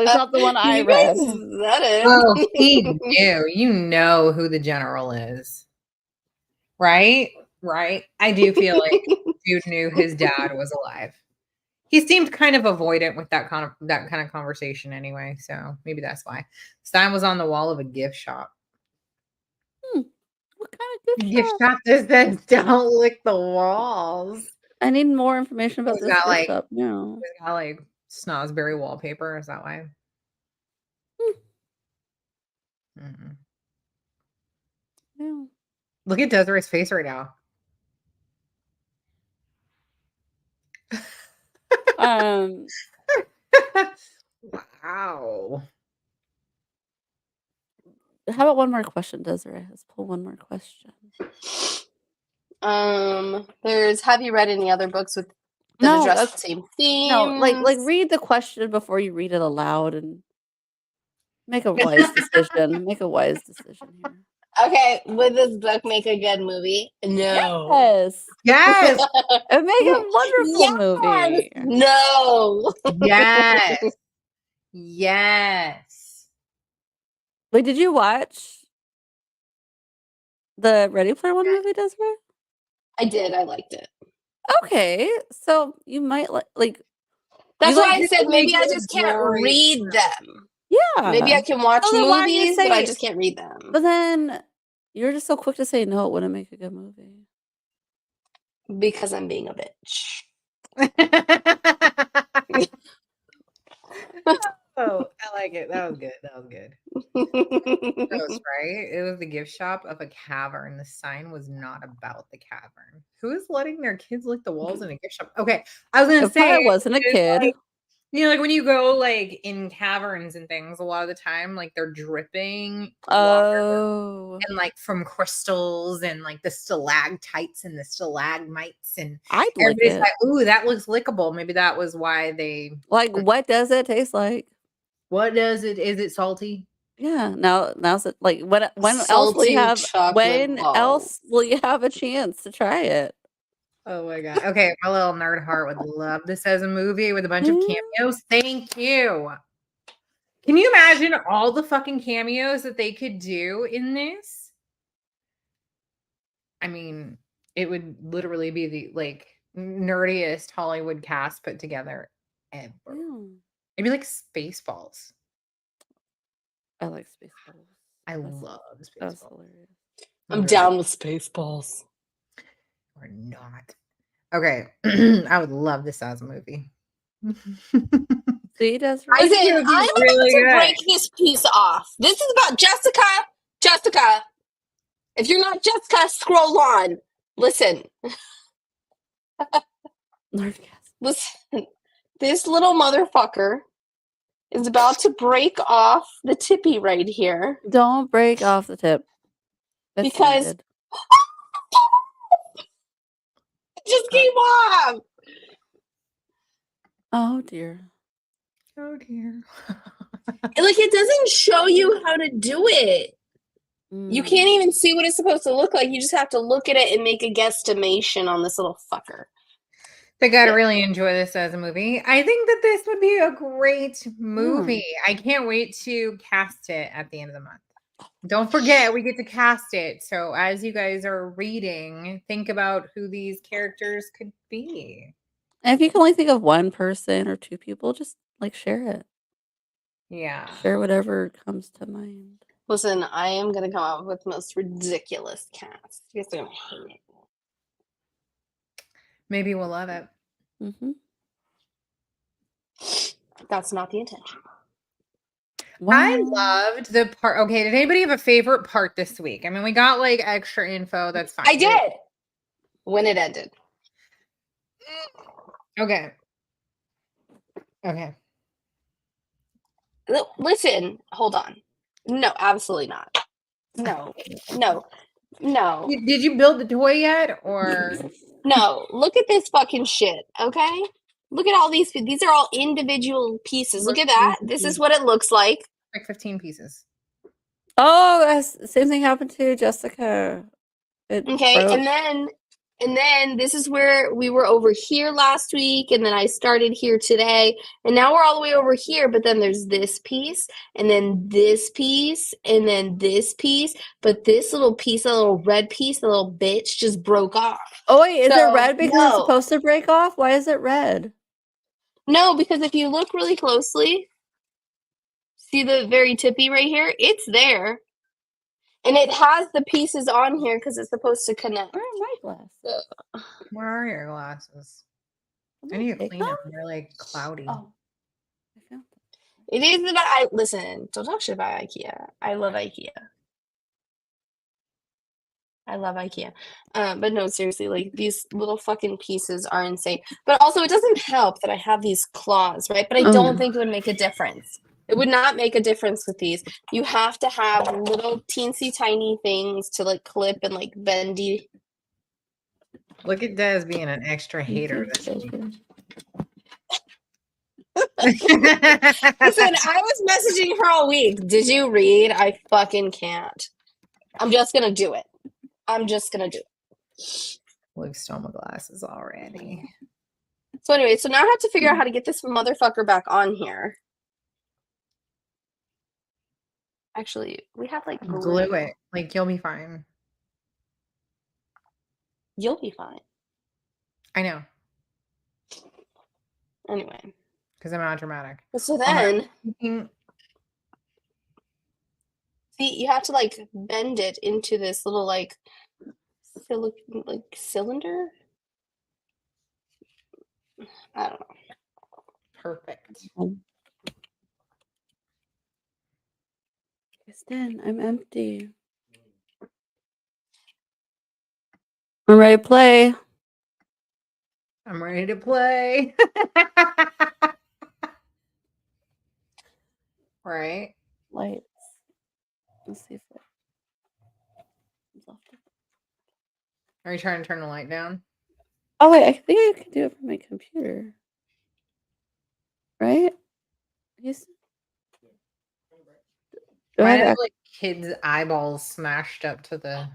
least not the one I You read. guys said it. Oh, he knew. You know who the general is. Right? Right? I do feel like dude knew his dad was alive. He seemed kind of avoidant with that kind of conversation anyway, so maybe that's why. Stein was on the wall of a gift shop. What kind of Gift shop that says don't lick the walls. I need more information about It's this got, gift like- shop now. It's got like snozberry wallpaper. Is that why? Mm-mm. Yeah. Look at Desiree's face right now. Wow. How about one more question, Desiree? Let's pull one more question. There's. Have you read any other books with that address the same theme? No, like read the question before you read it aloud and make a wise decision. Make a wise decision here. Okay, would this book make a good movie? No. Yes. Yes. It would make a wonderful movie. No. Yes. Yes. Wait, did you watch the Ready Player One movie, Desiree? I did. I liked it. Okay, so you might like. That's you why like I said maybe I good just can't stories. read them. Yeah. Maybe I can watch So then why do you movies, but I say- just can't read them. But then you're just so quick to say no, it wouldn't make a good movie. Because I'm being a bitch. Oh, I like it. That was good. That was good. Gross, right? It was the gift shop of a cavern. The sign was not about the cavern. Who is letting their kids lick the walls in a gift shop? Okay, I was gonna If I say, wasn't a it's kid, like, you know, like when you go like in caverns and things, a lot of the time, like they're dripping water oh, and like from crystals and like the stalactites and the stalagmites, and I'd lick everybody's it. like, "Ooh, that looks lickable." Maybe that was why they. Like, what does it taste like? What does it? Is it salty? Yeah. Now's it like when else will you Salty have? chocolate When else balls. will you have a chance to try it? Oh my god. Okay, my little nerd heart would love this as a movie with a bunch of Mm. cameos. Thank you. Can you imagine all the fucking cameos that they could do in this? I mean, it would literally be the like nerdiest Hollywood cast put together ever. Yeah. It'd be like Spaceballs. I like Spaceballs. I That's- love That's Spaceballs. hilarious. I'm down with Spaceballs. Or not. Okay. I would love this as a movie. See, Desiree? I think it Listen, would be I'm really about to good. break this piece off. This is about Jessica. Jessica, if you're not Jessica, scroll on. Listen, Nerdcast. listen. This little motherfucker is about to break off the tippy right here. Don't break off the tip. That's Because- needed. It just came off. Oh dear. Oh dear. Like, it doesn't show you how to do it. You can't even see what it's supposed to look like. You just have to look at it and make a guesstimation on this little fucker. I gotta really enjoy this as a movie. I think that this would be a great movie. I can't wait to cast it at the end of the month. Don't forget, we get to cast it. So as you guys are reading, think about who these characters could be. And if you can only think of one person or two people, just like share it. Yeah. Share whatever comes to mind. Listen, I am going to come up with the most ridiculous cast. You guys are going to hate it. Maybe we'll love it. Mm-hmm. That's not the intention. I loved the part. Okay, did anybody have a favorite part this week? I mean, we got like extra info. That's fine. I did. When it ended. Okay. Okay. Listen, hold on. No, absolutely not. No. Did you build the toy yet, or No. Look at this fucking shit, okay? Look at all these. These are all individual pieces. Look at that. This is what it looks like. like 15 pieces? Oh, that's same thing happened to Jessica. It Okay, broke. and then this is where we were over here last week, and then I started here today, and now we're all the way over here, but then there's this piece, and then this piece, and then this piece, but this little piece, a little red piece, the little bitch just broke off. Oh wait, is So, it red because no. it's supposed to break off? Why is it red? No, because if you look really closely, see the very tippy right here? It's there. And it has the pieces on here because it's supposed to connect. Where are my glasses? Where are your glasses? I'm I gonna need to take clean them. them. They're like cloudy. Oh, I found them. It is about. Listen, don't talk shit about IKEA. I love IKEA. But no, seriously, like these little fucking pieces are insane. But also, it doesn't help that I have these claws, right? But I don't think it would make a difference. It would not make a difference with these. You have to have little teensy tiny things to like clip and like bendy. Look at Des being an extra hater this week. Listen, I was messaging her all week. Did you read? I fucking can't. I'm just gonna do it. Luke stole my glasses already. So anyway, so now I have to figure out how to get this motherfucker back on here. Actually, we have like Glue it. Like you'll be fine. You'll be fine. I know. Anyway. Because I'm not dramatic. So then, See, you have to like bend it into this little like cylinder. I don't know. perfect. Kristen, I'm empty. I'm ready to play. I'm ready to play. Right. Lights. Let's see if it comes off. Are you trying to turn the light down? Oh wait, I think I can do it from my computer. Right? Yes. Do I Mine have have like kids' eyeballs smashed up to the.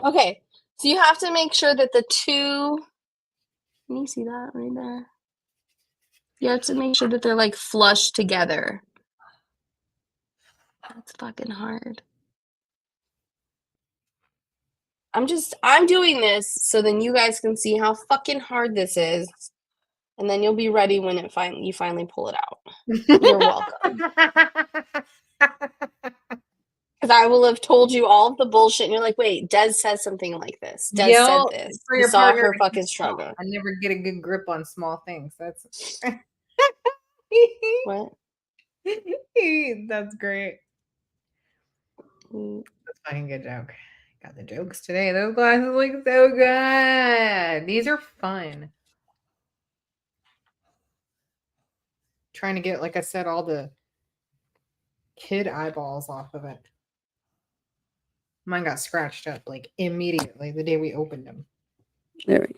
Okay, so you have to make sure that the two. Can you see that right there? You have to make sure that they're like flush together. That's fucking hard. I'm doing this so then you guys can see how fucking hard this is, and then you'll be ready when you finally pull it out. You're welcome. Because I will have told you all of the bullshit, and you're like, wait, Des says something like this. Des said this. For You your saw partner her to fucking keep struggle. calm. I never get a good grip on small things. That's What? That's great. That's a fucking good joke. Got the jokes today. Those glasses look so good. These are fun. Trying to get, like I said, all the kid eyeballs off of it. Mine got scratched up like immediately the day we opened them. There we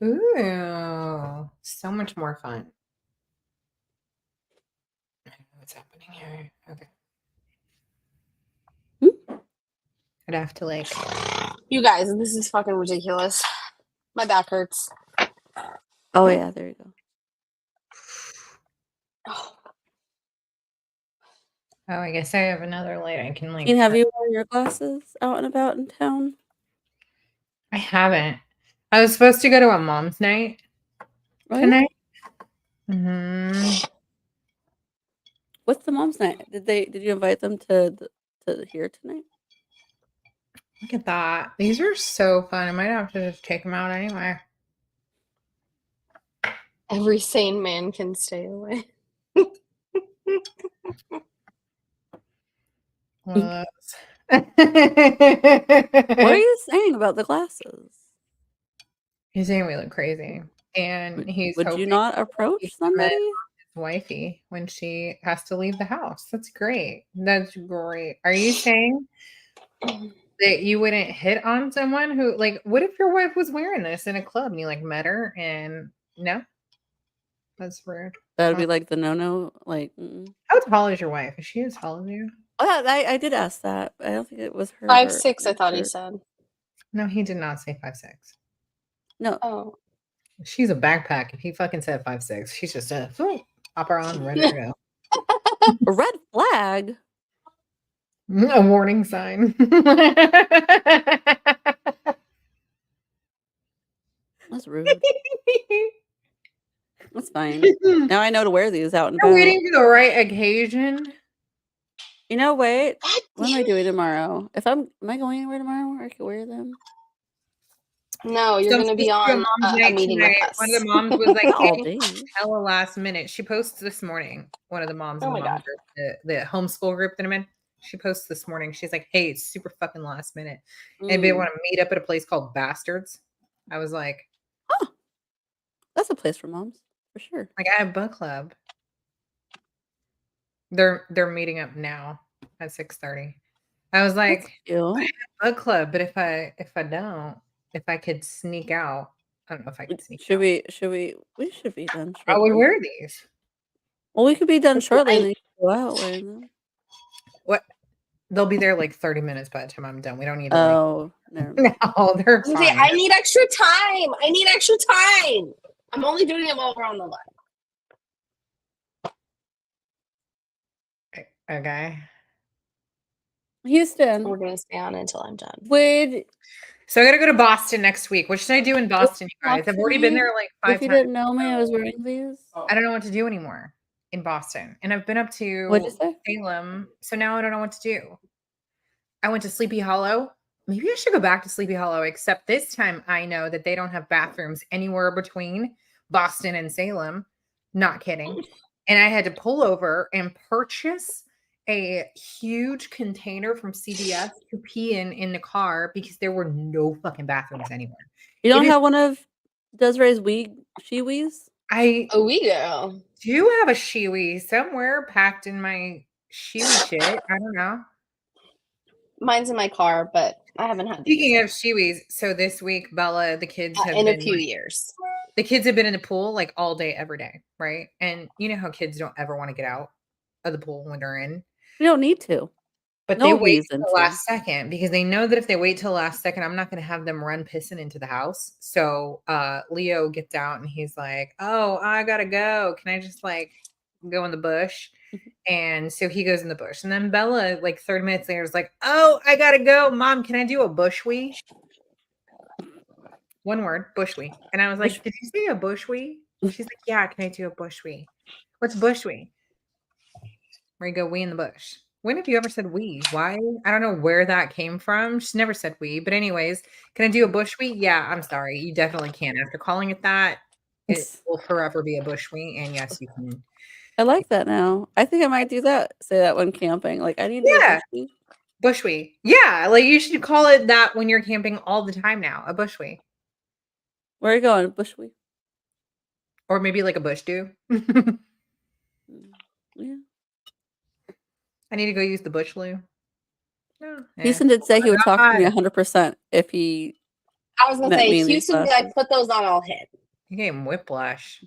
go. Ooh, so much more fun. I don't know what's happening here. Okay. I'd have to like. You guys, this is fucking ridiculous. My back hurts. Oh yeah, there you go. Oh, I guess I have another light. I can like. Have you worn your glasses out and about in town? I haven't. I was supposed to go to a mom's night tonight. Mm-hmm. What's the mom's night? Did you invite them to here tonight? Look at that. These are so fun. I might have to just take them out anyway. Every sane man can stay away. One of those. What are you saying about the glasses? He's saying we look crazy. And Would you not approach somebody? His wifey when she has to leave the house. That's great. That's great. Are you saying that you wouldn't hit on someone who, like, what if your wife was wearing this in a club and you like met her and no? That's rude. That'd be like the no. Like, how tall is your wife? Is she as tall as you? Oh, I did ask that. I don't think it was her. 5'6", I thought he said. No, he did not say 5'6". No. Oh. She's a backpack. If he fucking said 5'6", she's just a hop her on, ready to go. A red flag. A warning sign. That's rude. That's fine. Now I know to wear these out and about. Waiting for the right occasion. You know, wait. What am I doing tomorrow? Am I going anywhere tomorrow where I can wear them? No, you're going to be on a meeting with us. One of the moms was like, all day. Hella last minute. She posts this morning. One of the moms in the mom group, the homeschool group that I'm in. She posts this morning. She's like, hey, it's super fucking last minute. Anybody want to meet up at a place called Bastards? I was like, oh, that's a place for moms for sure. Like, I have book club. They're meeting up now at 6:30. I was like, I have book club, but if I could sneak out, I don't know if I could sneak out. We should be done shortly. I would wear these. Well, we could be done shortly and then go out wearing them. What? They'll be there like 30 minutes by the time I'm done. We don't need to. Oh, no, they're fine. I need extra time. I'm only doing it while we're on the line. Okay. Houston. We're going to stay on until I'm done. So I got to go to Boston next week. What should I do in Boston, you guys? I've already been there like 5 times. If you didn't know me, I was wearing these. I don't know what to do anymore in Boston. And I've been up to Salem. So now I don't know what to do. I went to Sleepy Hollow. Maybe I should go back to Sleepy Hollow, except this time I know that they don't have bathrooms anywhere between Boston and Salem. Not kidding. And I had to pull over and purchase a huge container from CVS to pee in the car because there were no fucking bathrooms anywhere. You don't It is- have one of Desiree's She-Wees? I Oh, we go. do have a shiwi somewhere packed in my shiwi shit. I don't know. Mine's in my car, but I haven't had to use Speaking it of shiwis, so this week, Bella, the kids have in a been few like, years. the kids have been in the pool like all day, every day, right? And you know how kids don't ever want to get out of the pool when they're in, We don't need to. but No they wait reason till the to. last second because they know that if they wait till the last second, I'm not going to have them run pissing into the house. So Leo gets out and he's like, "Oh, I gotta go. Can I just like go in the bush?" And so he goes in the bush, and then Bella, like 30 minutes later, is like, "Oh, I gotta go, Mom. Can I do a bush wee?" One word, bush wee. And I was like, "Did you say a bush wee?" She's like, "Yeah, can I do a bush wee?" What's bush wee? Where you go wee in the bush. When have you ever said we? Why? I don't know where that came from. She's never said we. But anyways, can I do a bush wee? Yeah, I'm sorry. You definitely can. After calling it that, it will forever be a bush wee. And yes, you can. I like that now. I think I might do that. Say that when camping. Like, I need to do a Yeah. bush wee. Bush wee. Yeah, like you should call it that when you're camping all the time now. A bush wee. Where are you going? Bush wee? Or maybe like a bush do. Yeah. I need to go use the bush loo. No. Houston did say he would talk to me 100% if he I was gonna met say me in these Houston. I classes. put those on. I'll hit. You gave him whiplash.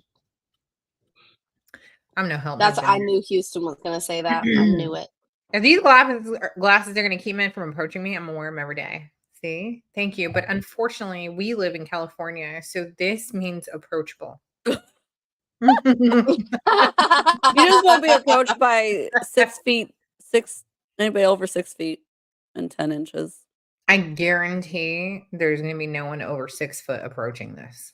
I'm no help. That's I knew Houston was gonna say that. I knew it. If these glasses are going to keep men from approaching me, I'm going to wear them every day. See? Thank you. But unfortunately, we live in California, so this means approachable. You just won't be approached by 6 feet, anybody over 6 feet and 10 inches. I guarantee there's going to be no one over 6 foot approaching this.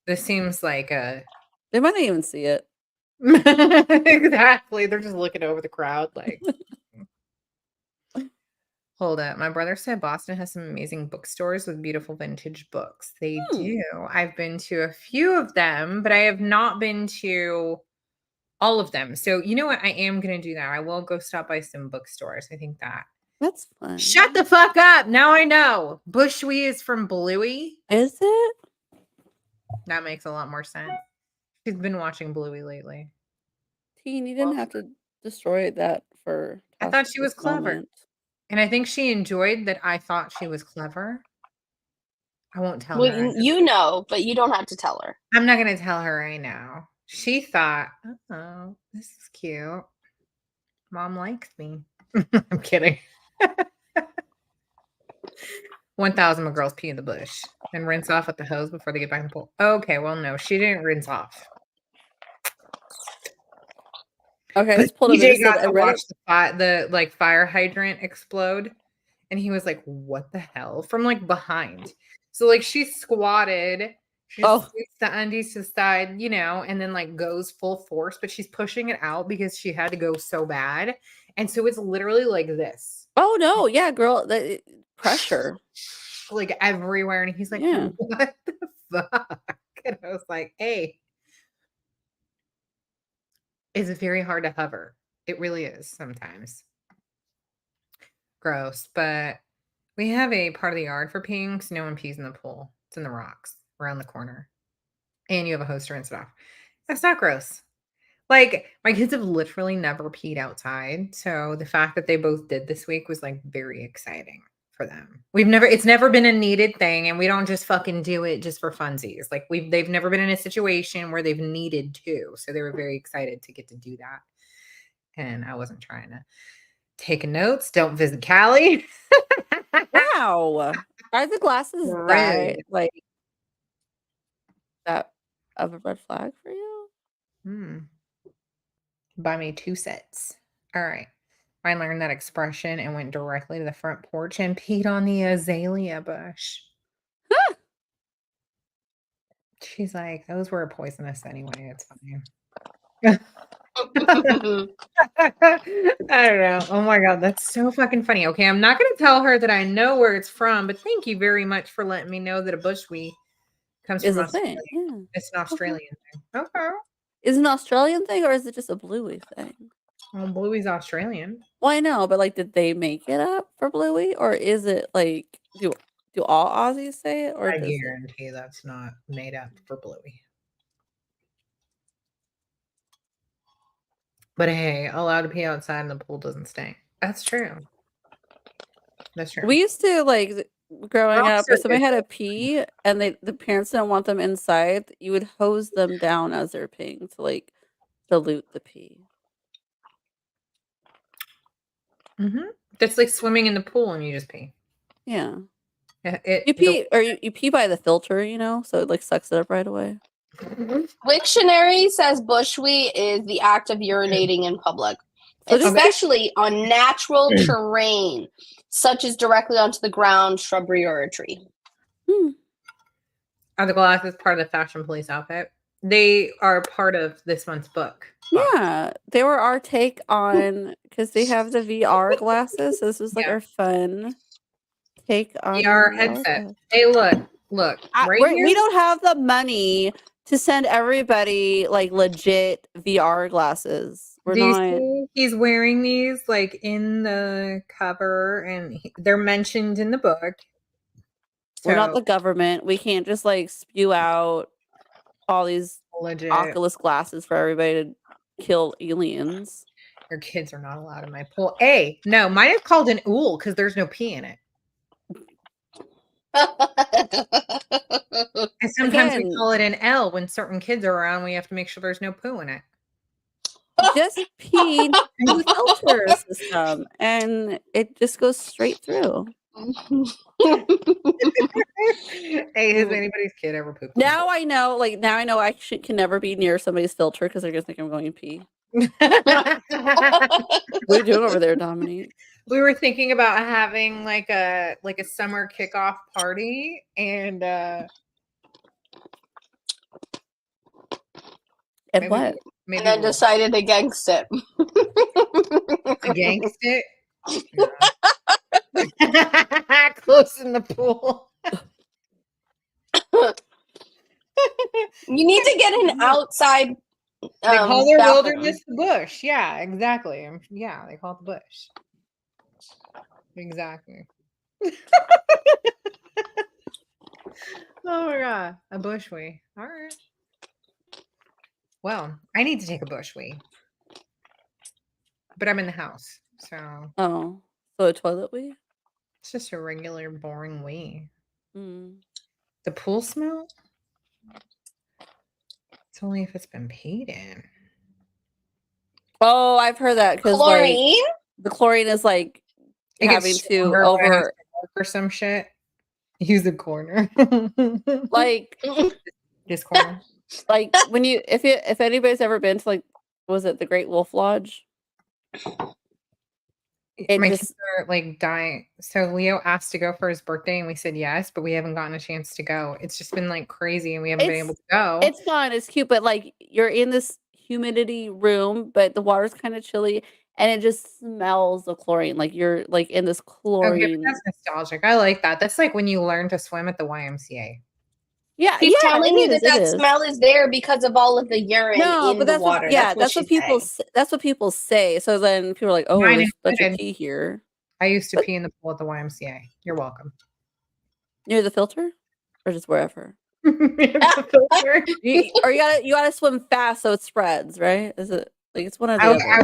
This seems like a... They might not even see it. Exactly. They're just looking over the crowd like... Hold up. My brother said Boston has some amazing bookstores with beautiful vintage books. They do. I've been to a few of them, but I have not been to all of them. So you know what? I am going to do that. I will go stop by some bookstores. I think that's fun. Shut the fuck up. Now I know. Bushwee is from Bluey. Is it? That makes a lot more sense. She's been watching Bluey lately. Teen, you didn't have to destroy that for... I thought she was clever. And I think she enjoyed that I thought she was clever. I won't tell her. Well, you know, but you don't have to tell her. I'm not going to tell her right now. She thought, oh, this is cute. Mom likes me. I'm kidding. 1,000 girls pee in the bush and rinse off with the hose before they get back in the pool. Okay, well, no, she didn't rinse off. Okay, let's pull it. DJ got to watch the like fire hydrant explode, and he was like, "What the hell?" From like behind. So like she squatted, she just scoots the undies to the side, you know, and then like goes full force, but she's pushing it out because she had to go so bad, and so it's literally like this. Oh no, yeah, girl, pressure like everywhere, and he's like, yeah. "What the fuck?" And I was like, "Hey." It's very hard to hover. It really is sometimes. Gross. But we have a part of the yard for peeing, so no one pees in the pool. It's in the rocks around the corner. And you have a hose to rinse it off. That's not gross. Like, my kids have literally never peed outside. So the fact that they both did this week was like very exciting for them. It's never been a needed thing, and we don't just fucking do it just for funsies. Like they've never been in a situation where they've needed to. So they were very excited to get to do that. And I wasn't trying to take notes. Don't visit Callie. Wow. Are the glasses that like that of a red flag for you? Buy me 2 sets. All right. I learned that expression and went directly to the front porch and peed on the azalea bush. Huh. She's like, those were poisonous anyway. It's fine. I don't know. Oh my God. That's so fucking funny. Okay. I'm not going to tell her that I know where it's from, but thank you very much for letting me know that a bushwee comes from Australia. Yeah. It's an Australian thing. Okay. Is it an Australian thing or is it just a Bluey thing? Well, Bluey's Australian. Well, I know, but like, did they make it up for Bluey, or is it like do all Aussies say it, or I does it? guarantee that's not made up for Bluey. But hey, allowed to pee outside and the pool doesn't stink. That's true. That's true. We used to like growing up, Rocks are if somebody good. had a pee and the parents didn't want them inside, you would hose them down as they're peeing to like dilute the pee. That's like swimming in the pool and you just pee. Yeah. It You pee or you pee by the filter, you know, so it like sucks it up right away. Wiktionary says bushwee is the act of urinating in public, So just especially on natural terrain, such as directly onto the ground, shrubbery, or a tree. Are the glasses part of the fashion police outfit? They are part of this month's book. Yeah, they were our take on because they have the VR glasses. So this was like our fun take on VR headset. Hey, look, we don't have the money to send everybody like legit VR glasses. Do you see he's wearing these like in the cover, and they're mentioned in the book. We're not the government. We can't just like spew out all these legit Oculus glasses for everybody to kill aliens. Your kids are not allowed in my pool. No, mine is called an ool because there's no pee in it. And sometimes we call it an L when certain kids are around. We have to make sure there's no poo in it. Just pee in the filter system, and it just goes straight through. Hey, has anybody's kid ever pooped? Now I know I can never be near somebody's filter because they're gonna think I'm going to pee. What are you doing over there, Dominique? We were thinking about having like a summer kickoff party, and what? And then decided against it. Against it? Yeah. Close in the pool. You need to get an outside. They call their wilderness the bush. Yeah, exactly. Yeah, they call it the bush. Exactly. Oh my god, a bushwee. All right. Well, I need to take a bushwee, but I'm in the house, so. Oh, so a toilet wee? It's just a regular boring wee. Mm. The pool smell? It's only if it's been paid in. Oh, I've heard that because chlorine. Like, the chlorine is like having to over or some shit. Use the corner. Like this corner. Like when if anybody's ever been to like, was it the Great Wolf Lodge? My kids are like dying. So Leo asked to go for his birthday and we said yes, but we haven't gotten a chance to go. It's just been like crazy and we haven't been able to go. It's fun, it's cute, but like you're in this humidity room, but the water's kind of chilly and it just smells of chlorine. Like you're like in this chlorine. Okay, that's nostalgic. I like that. That's like when you learn to swim at the YMCA. Yeah, he's telling you that smell is there because of all of the urine in the water. That's what people say. So then people are like, "Oh, there's a bunch of pee here." I used to pee in the pool at the YMCA. You're welcome. Near the filter, or just wherever. The filter. you gotta swim fast so it spreads, right? Is it like it's one of the other? I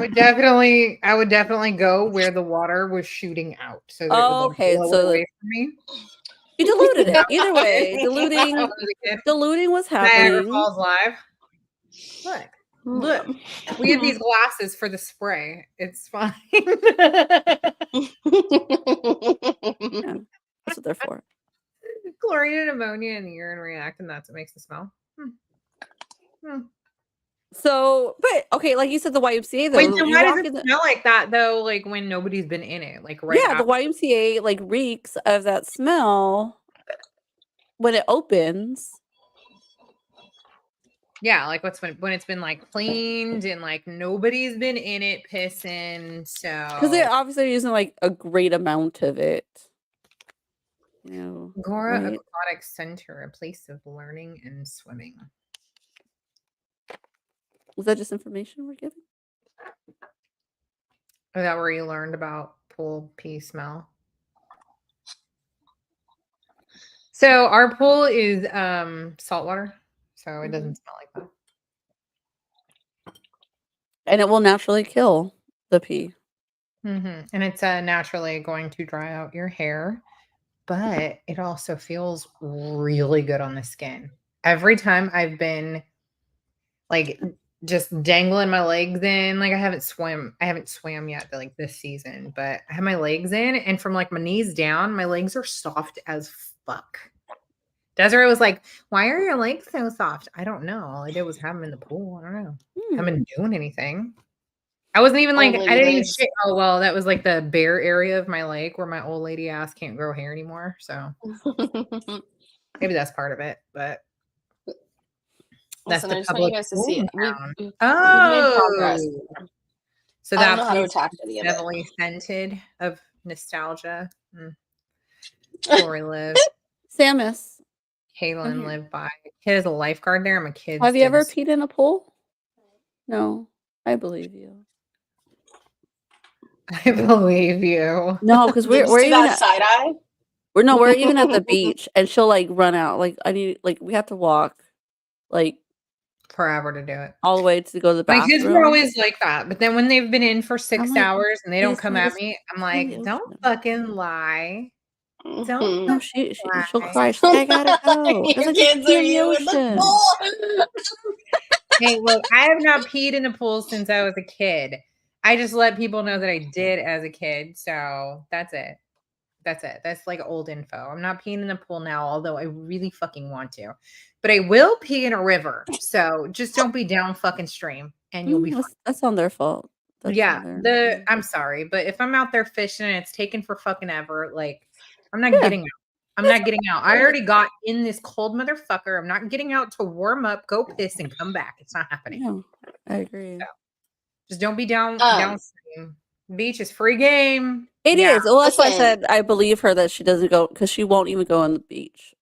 would definitely go where the water was shooting out. So that it would blow away from me. You diluted it. Either way, diluting was happening. Niagara Falls live. Look. We have these glasses for the spray. It's fine. Yeah, that's what they're for. Chlorine and ammonia and the urine react, and that's what makes the smell. So, but okay, like you said, the YMCA though. Wait, so why does it smell like that though? Like when nobody's been in it, like right? Yeah, the YMCA like reeks of that smell when it opens. Yeah, like when it's been like cleaned and like nobody's been in it pissing. So because they're obviously using like a great amount of it. You know, Gora Aquatic Center, a place of learning and swimming. Was that just information we're giving? Is that where you learned about pool pee smell? So our pool is saltwater, so it doesn't smell like that. And it will naturally kill the pee. And it's naturally going to dry out your hair, but it also feels really good on the skin. Every time I've been like just dangling my legs in, like I haven't swam yet like this season, but I have my legs in, and from like my knees down, my legs are soft as fuck. Desiree was like, "Why are your legs so soft?" I don't know. All I did was have them in the pool. I don't know. I haven't been doing anything. I wasn't even like, I didn't even shit. Oh, well, that was like the bare area of my leg where my old lady ass can't grow hair anymore. So maybe that's part of it, but that's Listen, I the just want you public guys to see it. town. We've made progress. So I don't know that how to place attack is any of it. heavily scented of nostalgia. Lori lived. Samus. Kaylin lived by. Kid is a lifeguard there. I'm a kid. Have you ever peed in a pool? No, I believe you. I believe you. No, because we're even at side eye. we're even at the beach, and she'll like run out. Like we have to walk, like forever to do it. All the way to go to the bathroom. My kids were always like that, but then when they've been in for 6 like, hours and they don't come at me, I'm like, don't fucking lie. Don't. No, she'll cry. She's like, I gotta go. It's like kids pee are in the you in the ocean. pool. Hey, look, I have not peed in a pool since I was a kid. I just let people know that I did as a kid. So that's it. That's it. That's like old info. I'm not peeing in a pool now, although I really fucking want to. But I will pee in a river. So just don't be down fucking stream and you'll be fine. That's on their fault. That's I'm sorry, but if I'm out there fishing and it's taken for fucking ever, like I'm not getting out. I'm not getting out. I already got in this cold motherfucker. I'm not getting out to warm up, go piss, and come back. It's not happening. No, I agree. So, just don't be downstream. Beach is free game. It is. Well, that's why I said I believe her that she doesn't go, because she won't even go on the beach.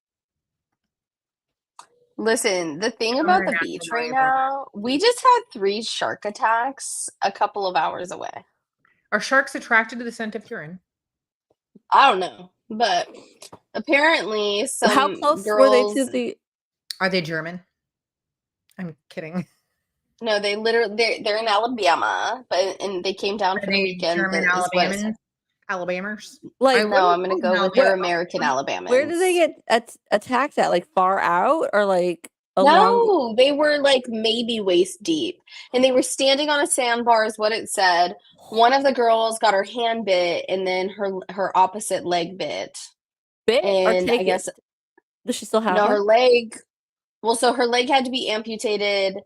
Listen, the thing about the beach right now, we just had 3 shark attacks a couple of hours away. Are sharks attracted to the scent of urine? I don't know, but apparently some How close girls, were they to the? Are they German? I'm kidding. No, they're in Alabama, and they came down for the weekend. German Alabamers. Like, no, I'm gonna go with their American Alabamans. Where did they get attacked at? Like far out or like along? No, they were like maybe waist deep, and they were standing on a sandbar, is what it said. One of the girls got her hand bit, and then her opposite leg bit. Bit and or take I guess it? Does she still have no, it? her leg. Well, so her leg had to be amputated.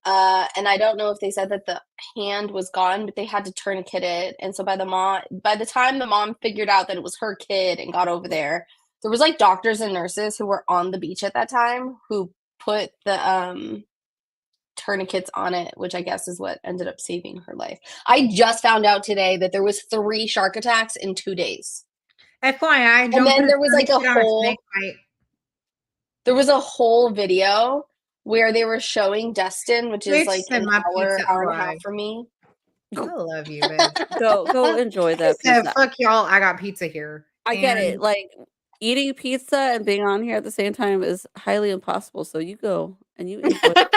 And I don't know if they said that the hand was gone, but they had to tourniquet it. And so by the time the mom figured out that it was her kid and got over there was like doctors and nurses who were on the beach at that time who put the tourniquets on it, which I guess is what ended up saving her life. I just found out today that there was 3 shark attacks in 2 days. FYI, and then there was like there was a whole video where they were showing Destin, which is like an hour and a half for me. I love you, bitch. Go enjoy that pizza. Fuck y'all, I got pizza here. I get it. Like eating pizza and being on here at the same time is highly impossible. So you go and you enjoy it.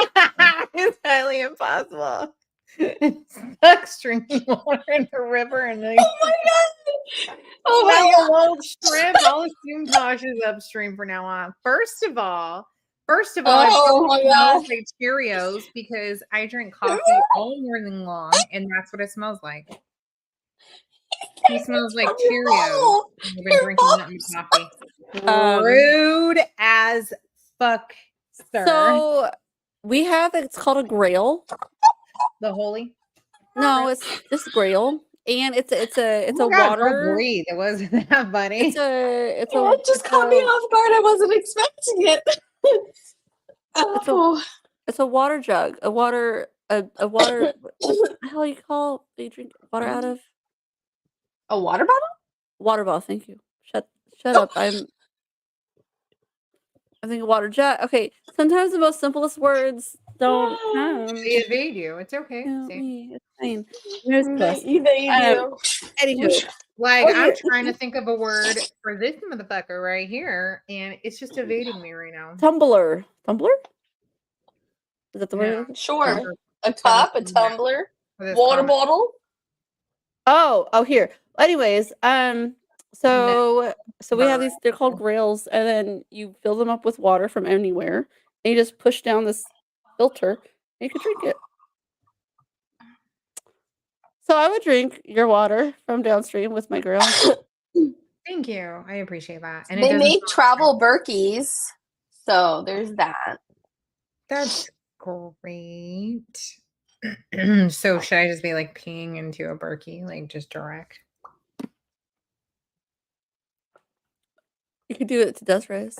It's highly impossible. It's drinking water in the river and like, oh my god! Oh my god! Old shrimp. I'll assume Tosh is upstream from now on. First of all, oh my god, like Cheerios because I drink coffee all morning long, and that's what it smells like. He smells like Cheerios. I've been drinking that in coffee. Rude as fuck, sir. So we have it's called a grail. The holy? No, it's just grail, and it's a water. Breathe. It wasn't that funny. It just caught me off guard. I wasn't expecting it. It's a water jug. A water. What the hell you call? Do you drink water out of? A water bottle? Water bottle. Thank you. Shut up. I think a water jet. Okay. Sometimes the most simplest words don't come. They evade you. It's okay. Help See? me. It's fine. Here's They plus. evade you. Anywho. Like, Oh, I'm yeah. trying to think of a word for this motherfucker right here, and it's just evading me right now. Tumbler. Tumbler? Is that the No. word? Sure. A So cup, a this is that- tumbler, for this water comment. bottle. Oh, here. Anyways, so we have these, they're called grails, and then you fill them up with water from anywhere, and you just push down this filter, and you can drink it. So I would drink your water from downstream with my grail. Thank you. I appreciate that. And it They doesn't make smell travel Berkeys, so there's that. That's great. So should I just be like peeing into a Berkey, like just direct? You could do it to Desiree's.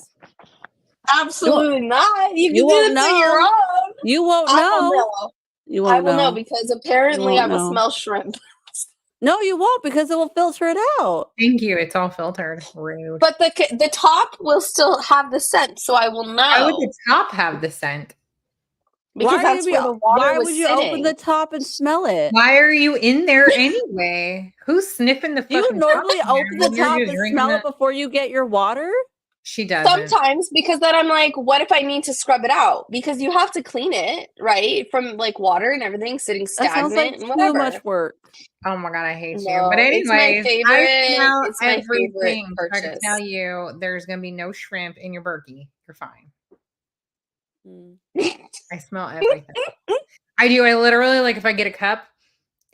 Absolutely not. You you can do won't it to know. your own. You won't I know. will know. You I won't will know know. because apparently won't I will know. smell shrimp. No, you won't, because it will filter it out. Thank you. It's all filtered. Rude. But the top will still have the scent, so I will know. Why would the top have the scent? Because that's where the water Why was would you sitting. open the top and smell it? Why are you in there anyway? Who's sniffing the fucking You normally top in there open the when you're top just and drinking smell the- it before you get your water? She doesn't. Sometimes, because then I'm like, what if I need to scrub it out? Because you have to clean it, right? From like water and everything sitting That stagnant sounds like and too whatever. much work. Oh my god, I hate you. No, But it's my anyways, favorite. I smell It's my favorite everything. So I can purchase. tell you there's gonna be no shrimp in your Berkey. You're fine. I smell everything. I do. I literally, like, if I get a cup,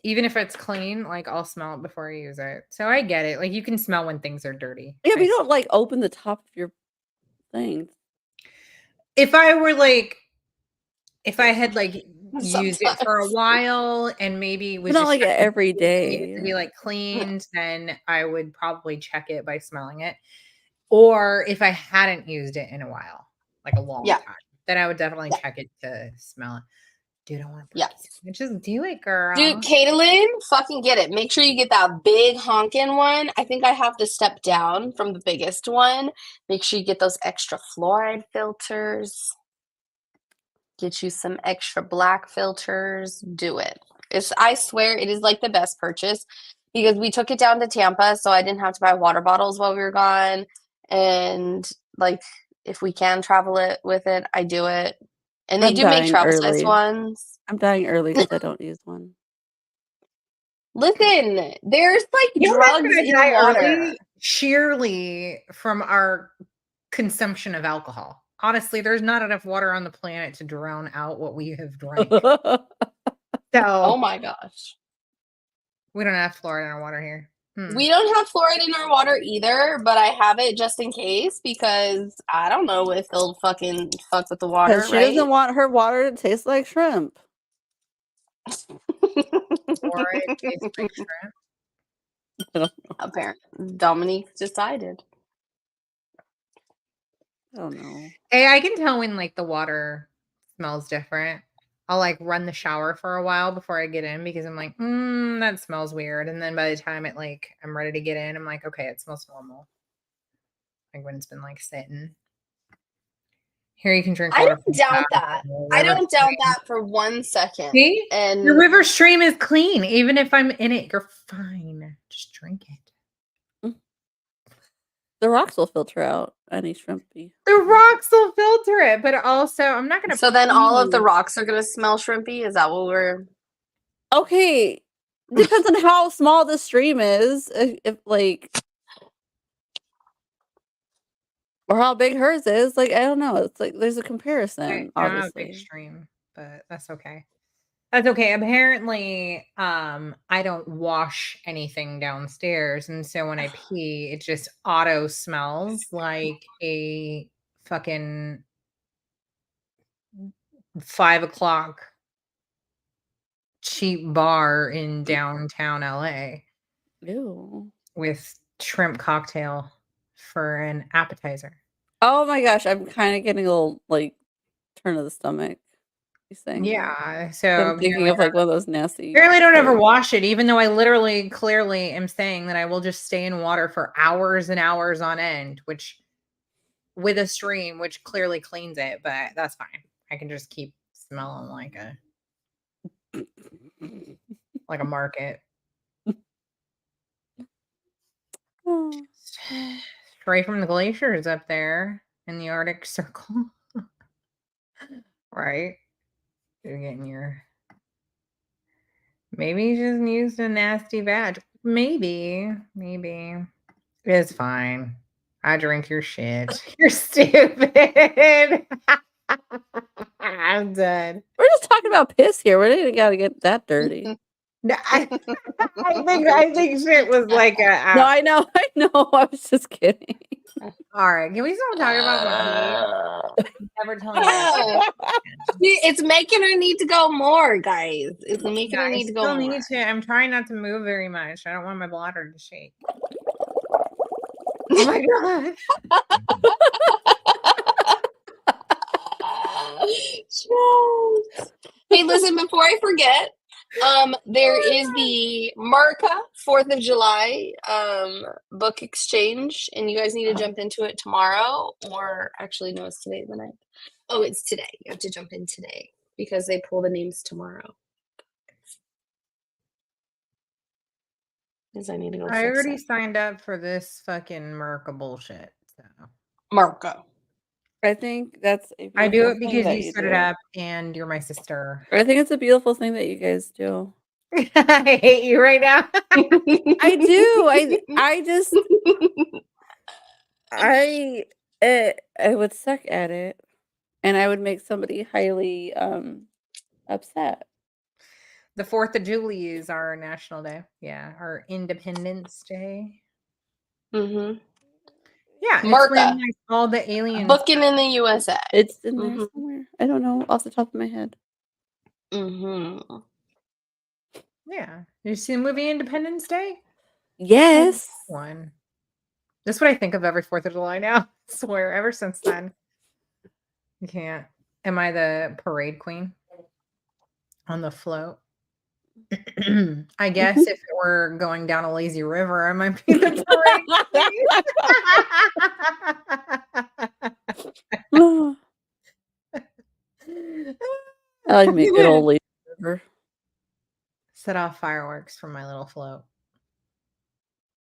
even if it's clean, like, I'll smell it before I use it. So I get it. Like, you can smell when things are dirty. Yeah, but you don't like open the top of your thing. If I were like, if I had like used it for a while and maybe was But not just like checking every if it needed day. to be like cleaned, then I would probably check it by smelling it. Or if I hadn't used it in a while, like a long time, then I would definitely check it to smell it. Dude, I want to just do it, girl. Dude, Caitlin, fucking get it. Make sure you get that big honkin' one. I think I have to step down from the biggest one. Make sure you get those extra fluoride filters. Get you some extra black filters. Do it. I swear it is like the best purchase because we took it down to Tampa, so I didn't have to buy water bottles while we were gone. And like, if we can travel it with it, I do it. And they do make travel size ones. I'm dying early because I don't use one. Listen, there's like drugs in water. Sheerly from our consumption of alcohol. Honestly, there's not enough water on the planet to drown out what we have drank. Oh my gosh. We don't have fluoride in our water here. We don't have fluoride in our water either, but I have it just in case because I don't know if they'll fucking fuck with the water. Because she doesn't want her water to taste like shrimp. Or it tastes like shrimp. Apparently, Dominique decided. I don't know. Hey, I can tell when like the water smells different. I'll like run the shower for a while before I get in because I'm like, that smells weird. And then by the time it like I'm ready to get in, I'm like, okay, it smells normal. Like when it's been like sitting. Here you can drink water. I don't doubt that. I don't doubt that for 1 second. See? And your river stream is clean. Even if I'm in it, you're fine. Just drink it. The rocks will filter out any shrimpy. The rocks will filter it, but also I'm not gonna. So then all of the rocks are gonna smell shrimpy? Is that what we're Okay. Depends on how small the stream is. If like or how big hers is. Like, I don't know. It's like there's a comparison, I don't have a big obviously. stream, but that's okay. That's okay. Apparently, I don't wash anything downstairs, and so when I pee, it just auto smells like a fucking 5 o'clock cheap bar in downtown LA. Ew. With shrimp cocktail for an appetizer. Oh my gosh, I'm kind of getting a little like turn of the stomach. Yeah, so I'm thinking of like one of those nasty. Apparently, I don't ever wash it, even though I literally, clearly am saying that I will just stay in water for hours and hours on end, which with a stream, which clearly cleans it, but that's fine. I can just keep smelling like a market. Oh. Straight from the glaciers up there in the Arctic Circle. Right? You're getting your. Maybe you just used a nasty vag. Maybe. It's fine. I drink your shit. You're stupid. I'm done. We're just talking about piss here. We didn't gotta get that dirty. No, I think shit was like a. No, I know. I was just kidding. All right, can we stop talking about my pee? Never tell me that. It's making her need to go more, guys. It's making her need to go more. I'm trying not to move very much. I don't want my bladder to shake. Oh my god. Hey, listen, before I forget, there is the Marca 4th of July book exchange, and you guys need to jump into it tomorrow, or actually, no, it's today the 9th. Oh, it's today. You have to jump in today because they pull the names tomorrow. Because I need to go. I already signed up for this fucking Merca bullshit. So. Marca. I think that's I do it because you set it up and you're my sister. I think it's a beautiful thing that you guys do. I hate you right now. I do. I would suck at it, and I would make somebody highly upset. The 4th of July is our national day. Yeah, our Independence Day. Mm-hmm. Yeah, Marca. All the aliens. Booking in the USA. It's in there somewhere. I don't know off the top of my head. Mm-hmm. Yeah. Did you see the movie Independence Day? Yes. One. That's what I think of every 4th of July now. I swear, ever since then. You can't. Am I the parade queen on the float? I guess if it were going down a lazy river, I might be the parade queen. I like me a good old lazy river. Set off fireworks from my little float.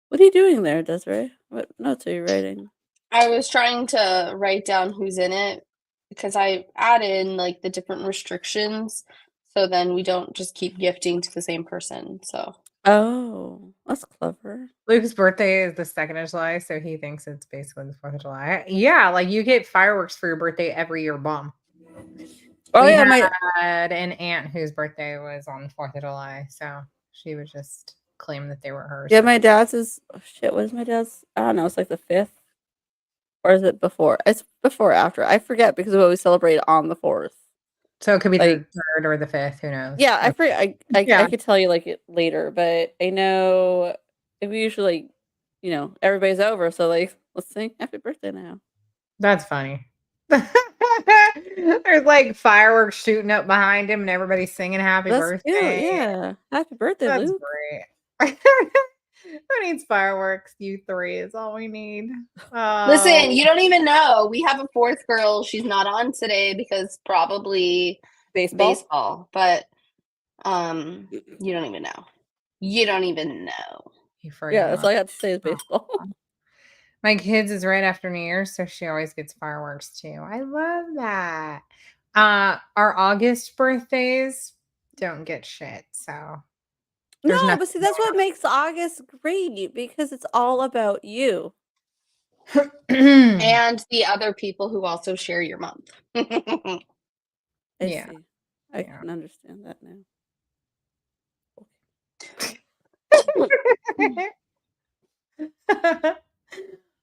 What are you doing there, Desiree? What notes are you writing? I was trying to write down who's in it because I add in like the different restrictions, so then we don't just keep gifting to the same person. So. Oh, that's clever. Luke's birthday is the 2nd of July, so he thinks it's basically the 4th of July. Yeah, like you get fireworks for your birthday every year, bomb. Oh, we yeah, had an aunt whose birthday was on the 4th of July, so she would just claim that they were hers. Yeah, my dad's is what is my dad's? I don't know, it's like the 5th. Or is it before? It's before or after. I forget because we always celebrate on the 4th. So it could be like, the 3rd or the 5th, who knows? Yeah, I forget. I could tell you like it later, but I know we usually, everybody's over, so like let's sing happy birthday now. That's funny. There's like fireworks shooting up behind him and everybody's singing happy birthday. Cute, yeah. Happy birthday, That's Luke. great. Who needs fireworks? You 3 is all we need. Listen, you don't even know. We have a 4th girl. She's not on today because probably baseball. But you don't even know. You don't even know. Yeah, that's all I have to say is baseball. My kids is right after New Year's, so she always gets fireworks too. I love that. Our August birthdays don't get shit, so no, but see, that's what makes August great because it's all about you and the other people who also share your month. I see. I can understand that now.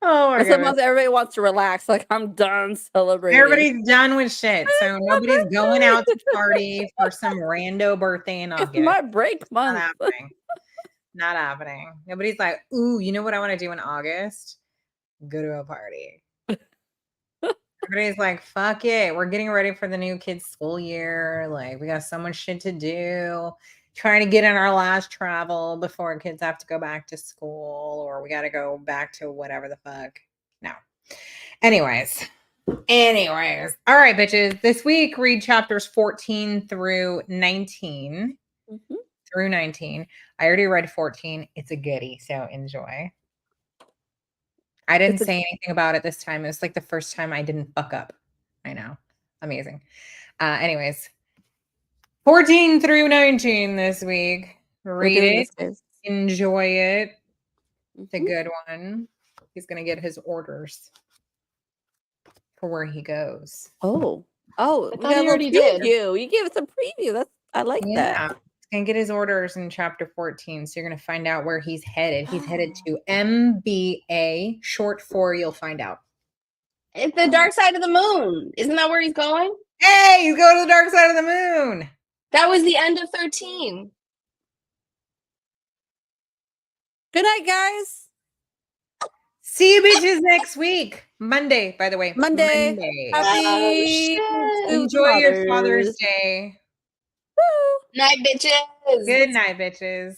Oh my god. Some months everybody wants to relax. Like, I'm done celebrating. Everybody's done with shit. So nobody's going out to party for some rando birthday in August. It's my break month. Not happening. Nobody's like, ooh, you know what I want to do in August? Go to a party. Everybody's like, fuck it. We're getting ready for the new kids' school year. Like, we got so much shit to do. Trying to get in our last travel before kids have to go back to school, or we got to go back to whatever the fuck. No. Anyways, Anyways, all right, bitches. This week, read chapters 14 through 19. Mhm. Through 19. I already read 14. It's a goodie, so enjoy. I didn't say anything about it this time. It was like the first time I didn't fuck up. I know. Amazing. Anyways, 14 through 19 this week. Read it. This, Enjoy it. It's a Mhm. good one. He's going to get his orders for where he goes. Oh, I we thought got a he little already did. preview. You gave us a preview. I like that. He's going to get his orders in chapter 14. So you're going to find out where he's headed. He's headed to MBA, short for you'll find out. It's the dark side of the moon. Isn't that where he's going? Hey, he's going to the dark side of the moon. That was the end of 13. Good night, guys. See you bitches next week. Monday, by the way. Monday. Happy Enjoy your Father's Day. Woo. Night, bitches. Good night, bitches.